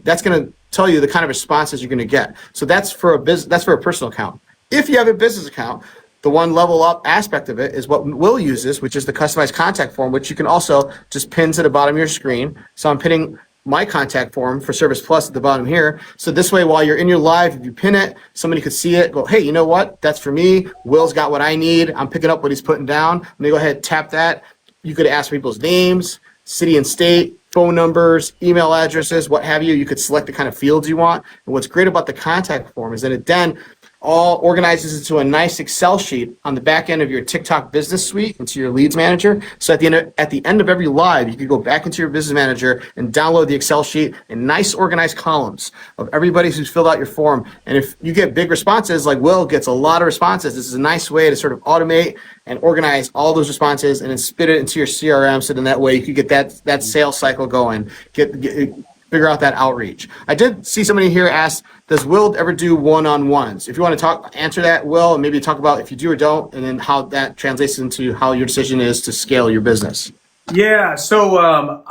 that's going to tell you the kind of responses you're going to get. So that's for a personal account. If you have a business account, the one level up aspect of it is what Will uses, which is the customized contact form, which you can also just pin to the bottom of your screen. So I'm pinning my contact form for Service Plus at the bottom here. So this way, while you're in your live, if you pin it, somebody could see it, go, hey, you know what? That's for me. Will's got what I need. I'm picking up what he's putting down. Let me go ahead and tap that. You could ask people's names, city and state, phone numbers, email addresses, what have you. You could select the kind of fields you want. And what's great about the contact form is that it then all organizes into a nice Excel sheet on the back end of your TikTok business suite into your leads manager. So at the end of every live, you could go back into your business manager and download the Excel sheet in nice organized columns of everybody who's filled out your form. And if you get big responses, like Will gets a lot of responses, this is a nice way to sort of automate and organize all those responses and then spit it into your CRM. So then that way you could get that sales cycle going, figure out that outreach. I did see somebody here ask, does Will ever do one-on-ones? If you want to answer that, Will, and maybe talk about if you do or don't, and then how that translates into how your decision is to scale your business. Yeah, so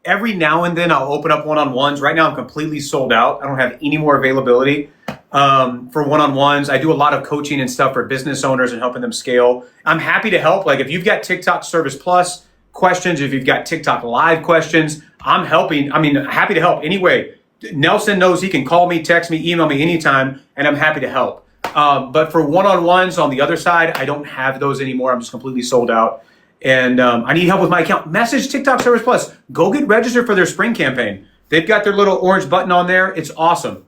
every now and then I'll open up one-on-ones. Right now I'm completely sold out. I don't have any more availability for one-on-ones. I do a lot of coaching and stuff for business owners and helping them scale. I'm happy to help. Like if you've got TikTok Service Plus questions, if you've got TikTok Live questions, happy to help. Anyway, Nelson knows he can call me, text me, email me anytime, and I'm happy to help. But for one-on-ones on the other side, I don't have those anymore. I'm just completely sold out. And I need help with my account. Message TikTok Service Plus. Go get registered for their spring campaign. They've got their little orange button on there. It's awesome.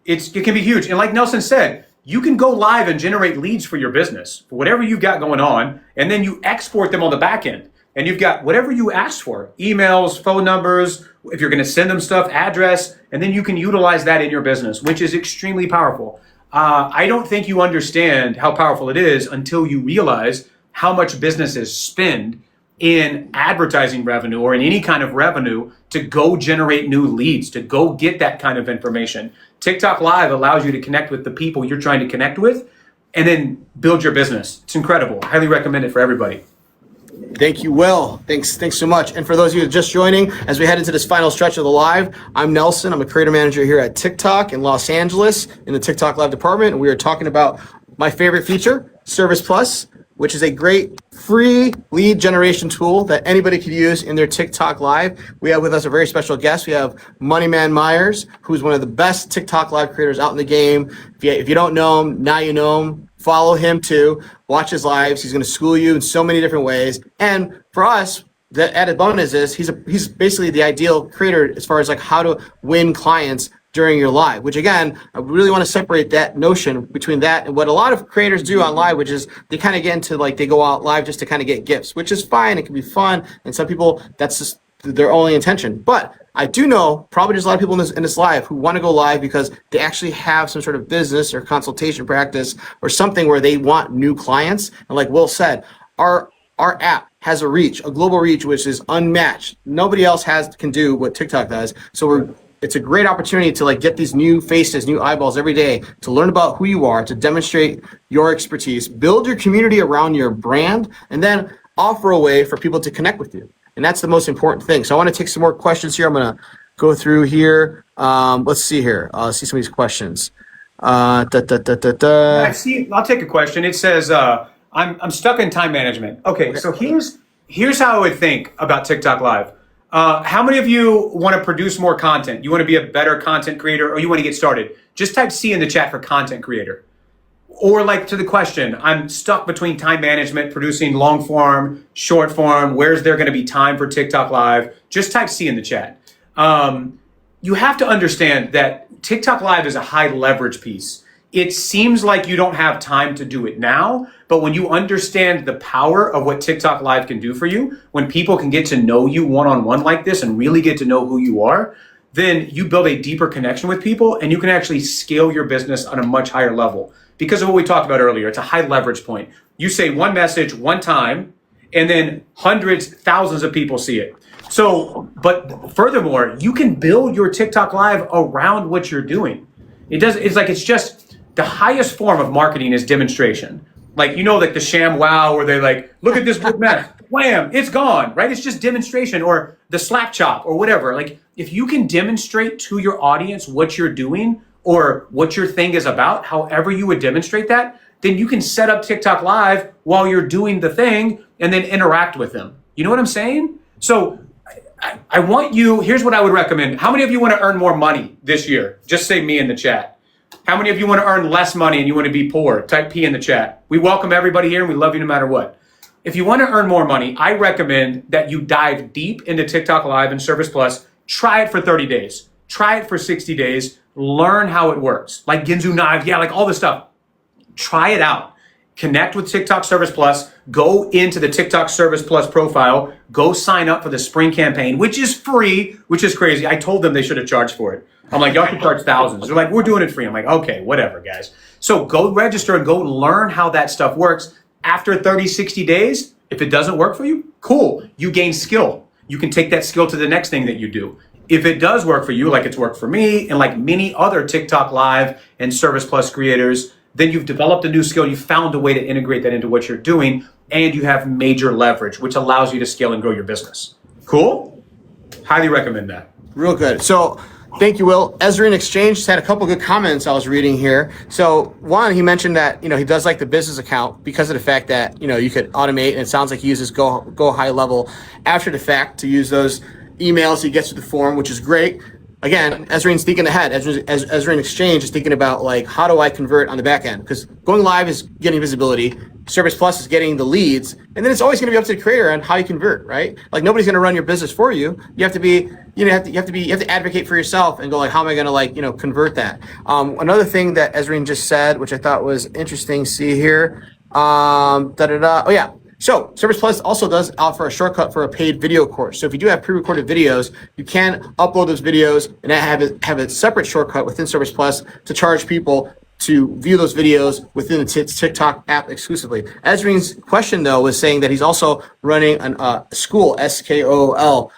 It can be huge. And like Nelson said, you can go live and generate leads for your business, for whatever you've got going on, and then you export them on the back end. And you've got whatever you asked for, emails, phone numbers, if you're going to send them stuff, address, and then you can utilize that in your business, which is extremely powerful. I don't think you understand how powerful it is until you realize how much businesses spend in advertising revenue or in any kind of revenue to go generate new leads, to go get that kind of information. TikTok Live allows you to connect with the people you're trying to connect with and then build your business. It's incredible. I highly recommend it for everybody. Thank you, Will. Thanks so much. And for those of you just joining, as we head into this final stretch of the live, I'm Nelson. I'm a creator manager here at TikTok in Los Angeles in the TikTok Live department. And we are talking about my favorite feature, Service Plus, which is a great free lead generation tool that anybody could use in their TikTok Live. We have with us a very special guest. We have Moneyman Myers, who's one of the best TikTok Live creators out in the game. If you don't know him, now you know him. Follow him too. Watch his lives. He's going to school you in so many different ways. And for us, the added bonus is he's basically the ideal creator as far as like how to win clients during your live, which again, I really want to separate that notion between that and what a lot of creators do on live, which is they kind of get into like, they go out live just to kind of get gifts, which is fine. It can be fun. And some people, that's just their only intention. But I do know probably there's a lot of people in this live who want to go live because they actually have some sort of business or consultation practice or something where they want new clients. And like Will said, our app has a global reach, which is unmatched. Nobody else can do what TikTok does. So it's a great opportunity to like get these new faces, new eyeballs every day to learn about who you are, to demonstrate your expertise, build your community around your brand, and then offer a way for people to connect with you. And that's the most important thing. So I want to take some more questions here. I'm going to go through here. Let's see here. Let's see some of these questions. I'll take a question. It says, I'm stuck in time management. Okay, so here's how I would think about TikTok Live. How many of you want to produce more content? You want to be a better content creator, or you want to get started? Just type C in the chat for content creator. Or like to the question, I'm stuck between time management, producing long form, short form. Where's there going to be time for TikTok Live? Just type C in the chat. You have to understand that TikTok Live is a high leverage piece. It seems like you don't have time to do it now, but when you understand the power of what TikTok Live can do for you, when people can get to know you one-on-one like this and really get to know who you are, then you build a deeper connection with people and you can actually scale your business on a much higher level. Because of what we talked about earlier, it's a high leverage point. You say one message one time, and then hundreds, thousands of people see it. So, but furthermore, you can build your TikTok Live around what you're doing. It's just the highest form of marketing is demonstration. Like, like the sham wow, where they like, look at this big mess, wham, it's gone, right? It's just demonstration, or the slap chop or whatever. Like, if you can demonstrate to your audience what you're doing, or what your thing is about, however you would demonstrate that, then you can set up TikTok Live while you're doing the thing and then interact with them. You know what I'm saying? So I want you, here's what I would recommend. How many of you want to earn more money this year? Just say me in the chat. How many of you want to earn less money and you want to be poor? Type P in the chat. We welcome everybody here and we love you no matter what. If you want to earn more money, I recommend that you dive deep into TikTok Live and Service Plus. Try it for 30 days. Try it for 60 days. Learn how it works. Like Ginzu Knives, like all this stuff. Try it out. Connect with TikTok Service Plus. Go into the TikTok Service Plus profile. Go sign up for the spring campaign, which is free, which is crazy. I told them they should have charged for it. I'm like, y'all can charge thousands. They're like, we're doing it free. I'm like, okay, whatever, guys. So go register and go learn how that stuff works. After 30, 60 days, if it doesn't work for you, cool. You gain skill. You can take that skill to the next thing that you do. If it does work for you, like it's worked for me and like many other TikTok Live and Service Plus creators, then you've developed a new skill. You found a way to integrate that into what you're doing, and you have major leverage, which allows you to scale and grow your business. Cool? Highly recommend that. Real good. So thank you, Will. Ezra Exchange just had a couple good comments I was reading here. So one, he mentioned that, he does like the business account because of the fact that, you could automate, and it sounds like he uses Go High Level after the fact to use those emails he gets to the form, which is great. Again, Ezra's thinking ahead. Ezra Exchange is thinking about like, how do I convert on the back end? Because going live is getting visibility. Service Plus is getting the leads, and then it's always going to be up to the creator on how you convert, right? Like nobody's going to run your business for you. You have to be, you have to advocate for yourself and go like, how am I going to convert that? Another thing that Ezra just said, which I thought was interesting. See here, Oh yeah. So Service Plus also does offer a shortcut for a paid video course. So if you do have pre-recorded videos, you can upload those videos and have a separate shortcut within Service Plus to charge people to view those videos within the TikTok app exclusively. Ezra's question though was saying that he's also running a school, SKOL,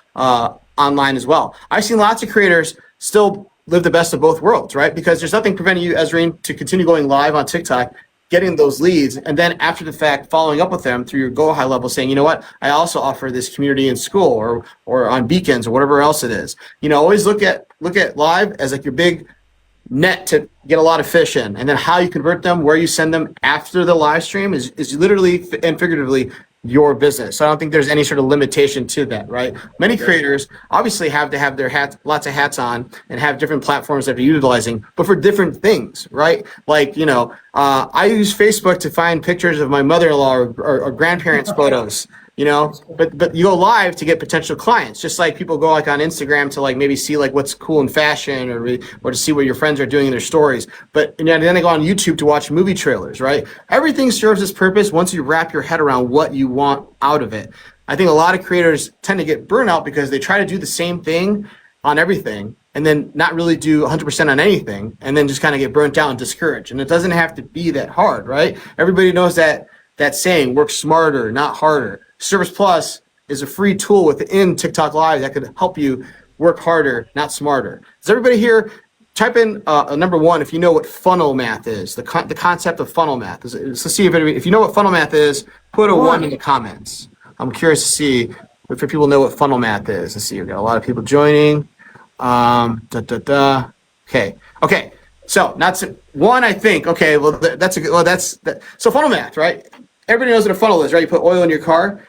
online as well. I've seen lots of creators still live the best of both worlds, right? Because there's nothing preventing you, Ezra, to continue going live on TikTok getting those leads, and then after the fact, following up with them through your Go High level, saying, you know what, I also offer this community in school or on weekends or whatever else it is. Always look at live as like your big net to get a lot of fish in, and then how you convert them, where you send them after the live stream is literally and figuratively your business. So I don't think there's any sort of limitation to that, right? Many creators obviously have to have their lots of hats on and have different platforms that they're utilizing, but for different things, right? Like, I use Facebook to find pictures of my mother-in-law or grandparents' photos. But you go live to get potential clients, just like people go like on Instagram to like maybe see like what's cool in fashion or to see what your friends are doing in their stories. But then they go on YouTube to watch movie trailers, right? Everything serves its purpose once you wrap your head around what you want out of it. I think a lot of creators tend to get burnout because they try to do the same thing on everything and then not really do 100% on anything, and then just kind of get burnt out and discouraged. And it doesn't have to be that hard, right? Everybody knows that saying, work smarter, not harder. Service Plus is a free tool within TikTok Live that could help you work harder, not smarter. Does everybody here type in number one if you know what funnel math is, the concept of funnel math? Let's see if you know what funnel math is, put a one in the comments. I'm curious to see if people know what funnel math is. Let's see, we've got a lot of people joining. Okay. So that's one, I think. Okay, well that's a good. Well, that's that. So funnel math, right? Everybody knows what a funnel is, right? You put oil in your car.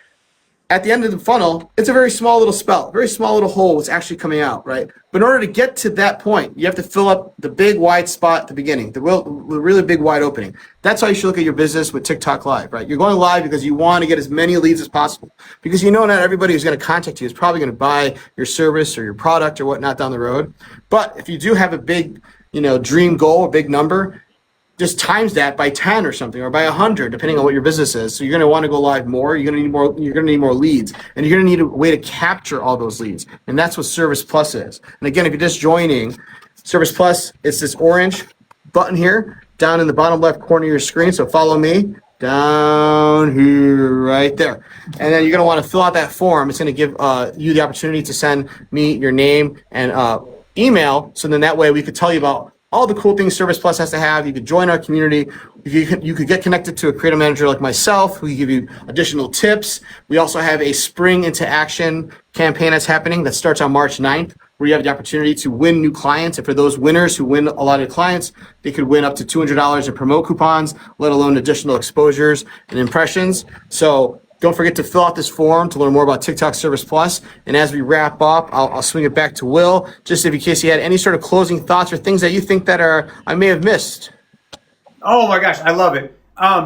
At the end of the funnel, it's a very small little spout, very small little hole that's actually coming out, right? But in order to get to that point, you have to fill up the big wide spot at the beginning, the really big wide opening. That's how you should look at your business with TikTok Live, right? You're going live because you want to get as many leads as possible, because not everybody who's going to contact you is probably going to buy your service or your product or whatnot down the road. But if you do have a big, dream goal, a big number, just times that by 10 or something, or by 100, depending on what your business is. So you're going to want to go live more. You're going to need more leads, and you're going to need a way to capture all those leads. And that's what Service Plus is. And again, if you're just joining, Service Plus, it's this orange button here down in the bottom left corner of your screen. So follow me down here, right there. And then you're going to want to fill out that form. It's going to give you the opportunity to send me your name and email. So then that way we could tell you about all the cool things Service Plus has to have. You could join our community. You could get connected to a creative manager like myself who can give you additional tips. We also have a Spring into Action campaign that's happening that starts on March 9th, where you have the opportunity to win new clients. And for those winners who win a lot of clients, they could win up to $200 in promo coupons, let alone additional exposures and impressions. So don't forget to fill out this form to learn more about TikTok Service Plus. And as we wrap up, I'll swing it back to Will, just in case you had any sort of closing thoughts or things that you think that I may have missed. Oh my gosh, I love it.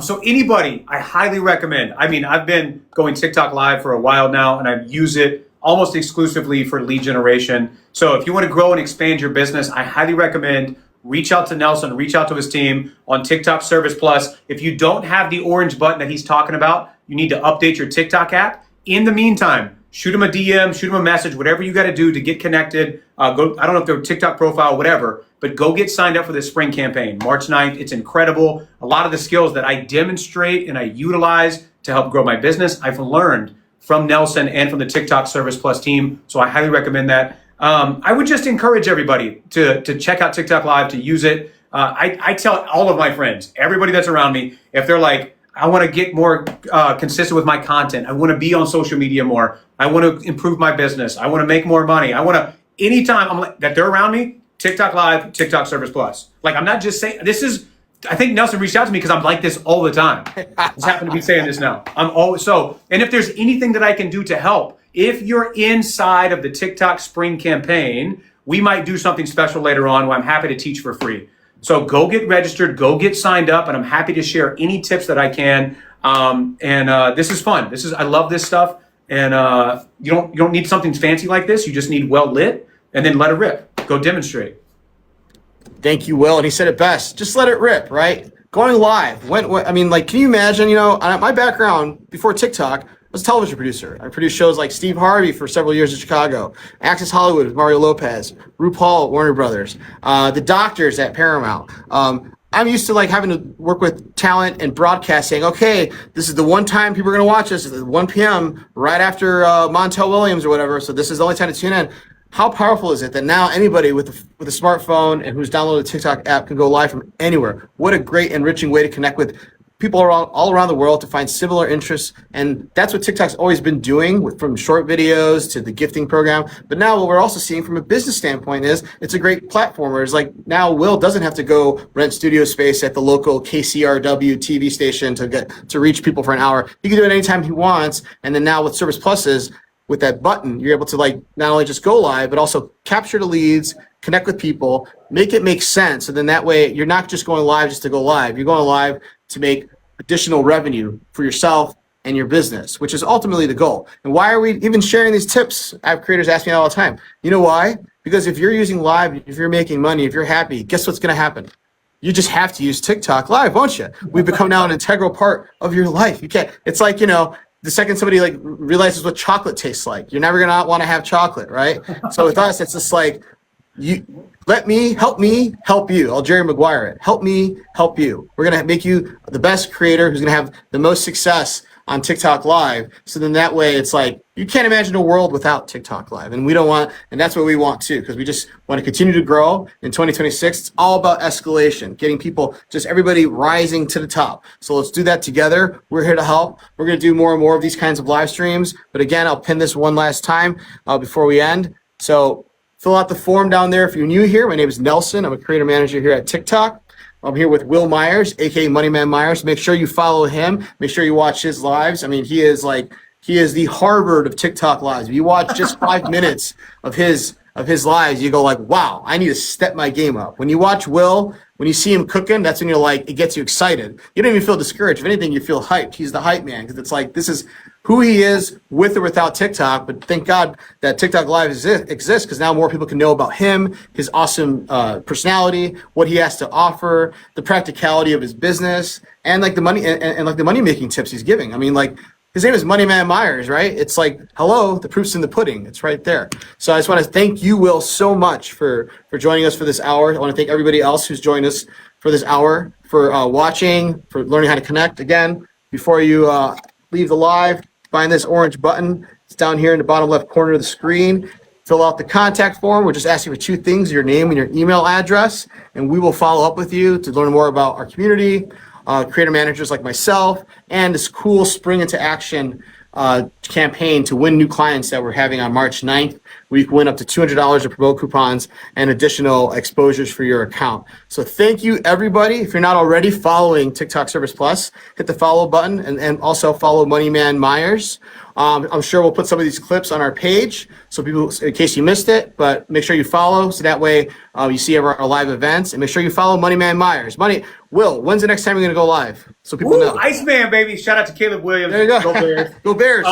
So anybody, I highly recommend. I mean, I've been going TikTok Live for a while now, and I use it almost exclusively for lead generation. So if you want to grow and expand your business, I highly recommend reach out to Nelson, reach out to his team on TikTok Service Plus. If you don't have the orange button that he's talking about, you need to update your TikTok app. In the meantime, shoot him a DM, shoot him a message, whatever you got to do to get connected. I don't know if they're TikTok profile, whatever, but go get signed up for this spring campaign, March 9th. It's incredible. A lot of the skills that I demonstrate and I utilize to help grow my business, I've learned from Nelson and from the TikTok Service Plus team. So I highly recommend that. I would just encourage everybody to check out TikTok Live, to use it. I tell all of my friends, everybody that's around me, if they're like, I want to get more consistent with my content. I want to be on social media more. I want to improve my business. I want to make more money. I want to, anytime I'm like, that they're around me, TikTok Live, TikTok Service Plus. Like, I'm not just saying, this is, I think Nelson reached out to me because I'm like this all the time. I just happen to be saying this now. I'm always, and if there's anything that I can do to help, if you're inside of the TikTok Spring campaign, we might do something special later on where I'm happy to teach for free. So go get registered, go get signed up, and I'm happy to share any tips that I can. This is fun. I love this stuff. And you don't need something fancy like this. You just need well lit, and then let it rip. Go demonstrate. Thank you, Will. And he said it best. Just let it rip, right? Going live. Can you imagine? My background before TikTok, I was a television producer. I produced shows like Steve Harvey for several years in Chicago, Access Hollywood with Mario Lopez, RuPaul at Warner Brothers, The Doctors at Paramount. I'm used to having to work with talent and broadcast, saying, okay, this is the one time people are going to watch us at 1 p.m. right after Montel Williams or whatever. So this is the only time to tune in. How powerful is it that now anybody with a smartphone and who's downloaded the TikTok app can go live from anywhere? What a great enriching way to connect with people all around the world to find similar interests. And that's what TikTok's always been doing, from short videos to the gifting program. But now what we're also seeing from a business standpoint is it's a great platform. Where it's like now Will doesn't have to go rent studio space at the local KCRW TV station to reach people for an hour. He can do it anytime he wants. And then now with Service Pluses, with that button, you're able to like not only just go live, but also capture the leads, connect with people, make it make sense. So then that way you're not just going live just to go live. You're going live to make additional revenue for yourself and your business, which is ultimately the goal. And why are we even sharing these tips? App creators ask me all the time. You know why? Because if you're using live, if you're making money, if you're happy, guess what's going to happen? You just have to use TikTok live, won't you? We've become now an integral part of your life. You can't, it's like, the second somebody like realizes what chocolate tastes like, you're never gonna want to have chocolate, right? So with us, it's just like, help me help you. I'll Jerry Maguire it. Help me help you. We're gonna make you the best creator who's gonna have the most success on TikTok Live. So then that way it's like, you can't imagine a world without TikTok Live. And we don't want, and that's what we want too, because we just want to continue to grow. In 2026, it's all about escalation, getting people, just everybody rising to the top. So let's do that together. We're here to help. We're going to do more and more of these kinds of live streams. But again, I'll pin this one last time before we end. So fill out the form down there if you're new here. My name is Nelson. I'm a creator manager here at TikTok. I'm here with Will Myers, aka Moneyman Myers. Make sure you follow him. Make sure you watch his lives. I mean, he is the Harvard of TikTok lives. If you watch just 5 minutes of his lives, you go like, wow, I need to step my game up. When you watch Will, when you see him cooking, that's when you're like, it gets you excited. You don't even feel discouraged. If anything, you feel hyped. He's the hype man, because it's like, this is who he is with or without TikTok. But thank God that TikTok Live exists, because now more people can know about him, his awesome personality, what he has to offer, the practicality of his business, and like the money and like the money making tips he's giving. I mean, like, his name is Moneyman Myers, right? It's like, hello, the proof's in the pudding. It's right there. So I just want to thank you, Will, so much for joining us for this hour. I want to thank everybody else who's joined us for this hour, for watching, for learning how to connect. Again, before you leave the live, find this orange button. It's down here in the bottom left corner of the screen. Fill out the contact form. We're just asking for 2 things, your name and your email address, and we will follow up with you to learn more about our community, creator managers like myself, and this cool Spring into Action campaign to win new clients that we're having on March 9th. We can win up to $200 of promo coupons and additional exposures for your account. So thank you, everybody. If you're not already following TikTok Service Plus, hit the follow button, and also follow Moneyman Myers. I'm sure we'll put some of these clips on our page, so people, in case you missed it, but make sure you follow, so that way you see our live events, and make sure you follow Moneyman Myers. Will, when's the next time you're going to go live? So people know. Iceman, baby. Shout out to Caleb Williams. There you go. Go Bears. Go Bears.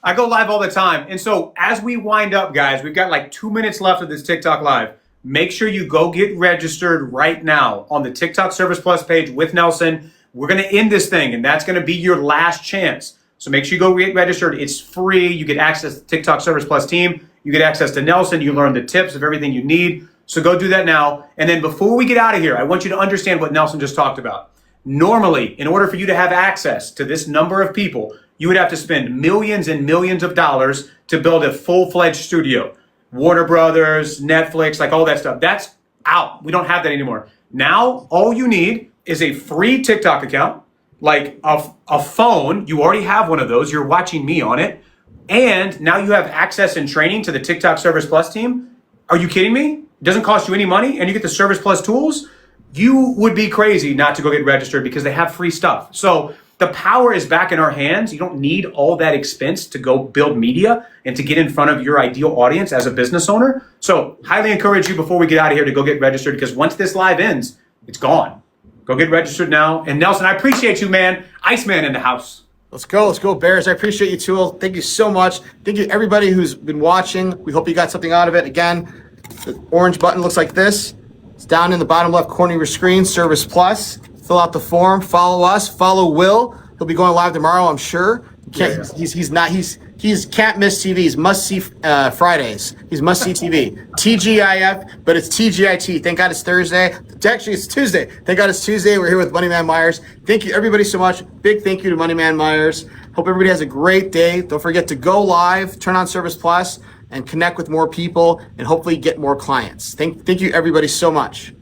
I go live all the time. And so as we wind up, guys, we've got like 2 minutes left of this TikTok Live. Make sure you go get registered right now on the TikTok Service Plus page with Nelson. We're going to end this thing, and that's going to be your last chance. So make sure you go get registered. It's free. You get access to the TikTok Service Plus team. You get access to Nelson. You learn the tips of everything you need. So go do that now. And then before we get out of here, I want you to understand what Nelson just talked about. Normally, in order for you to have access to this number of people, you would have to spend millions and millions of dollars to build a full-fledged studio. Warner Brothers, Netflix, like all that stuff. That's out. We don't have that anymore. Now, all you need is a free TikTok account, like a phone. You already have one of those. You're watching me on it. And now you have access and training to the TikTok Service Plus team. Are you kidding me? It doesn't cost you any money, and you get the Service Plus tools. You would be crazy not to go get registered, because they have free stuff. So the power is back in our hands. You don't need all that expense to go build media and to get in front of your ideal audience as a business owner. So highly encourage you before we get out of here to go get registered, because once this live ends, it's gone. Go get registered now. And Nelson, I appreciate you, man. Iceman in the house. Let's go Bears. I appreciate you too. Thank you so much. Thank you everybody who's been watching. We hope you got something out of it. Again, the orange button looks like this. It's down in the bottom left corner of your screen, Service Plus. Fill out the form, follow us, follow Will. He'll be going live tomorrow, I'm sure. He's can't miss TV. He's must see Fridays. He's must see TV. TGIF, but it's TGIT. Thank God it's Thursday. Actually, it's Tuesday. Thank God it's Tuesday. We're here with Moneyman Myers. Thank you everybody so much. Big thank you to Moneyman Myers. Hope everybody has a great day. Don't forget to go live, turn on Service Plus, and connect with more people and hopefully get more clients. Thank you everybody so much.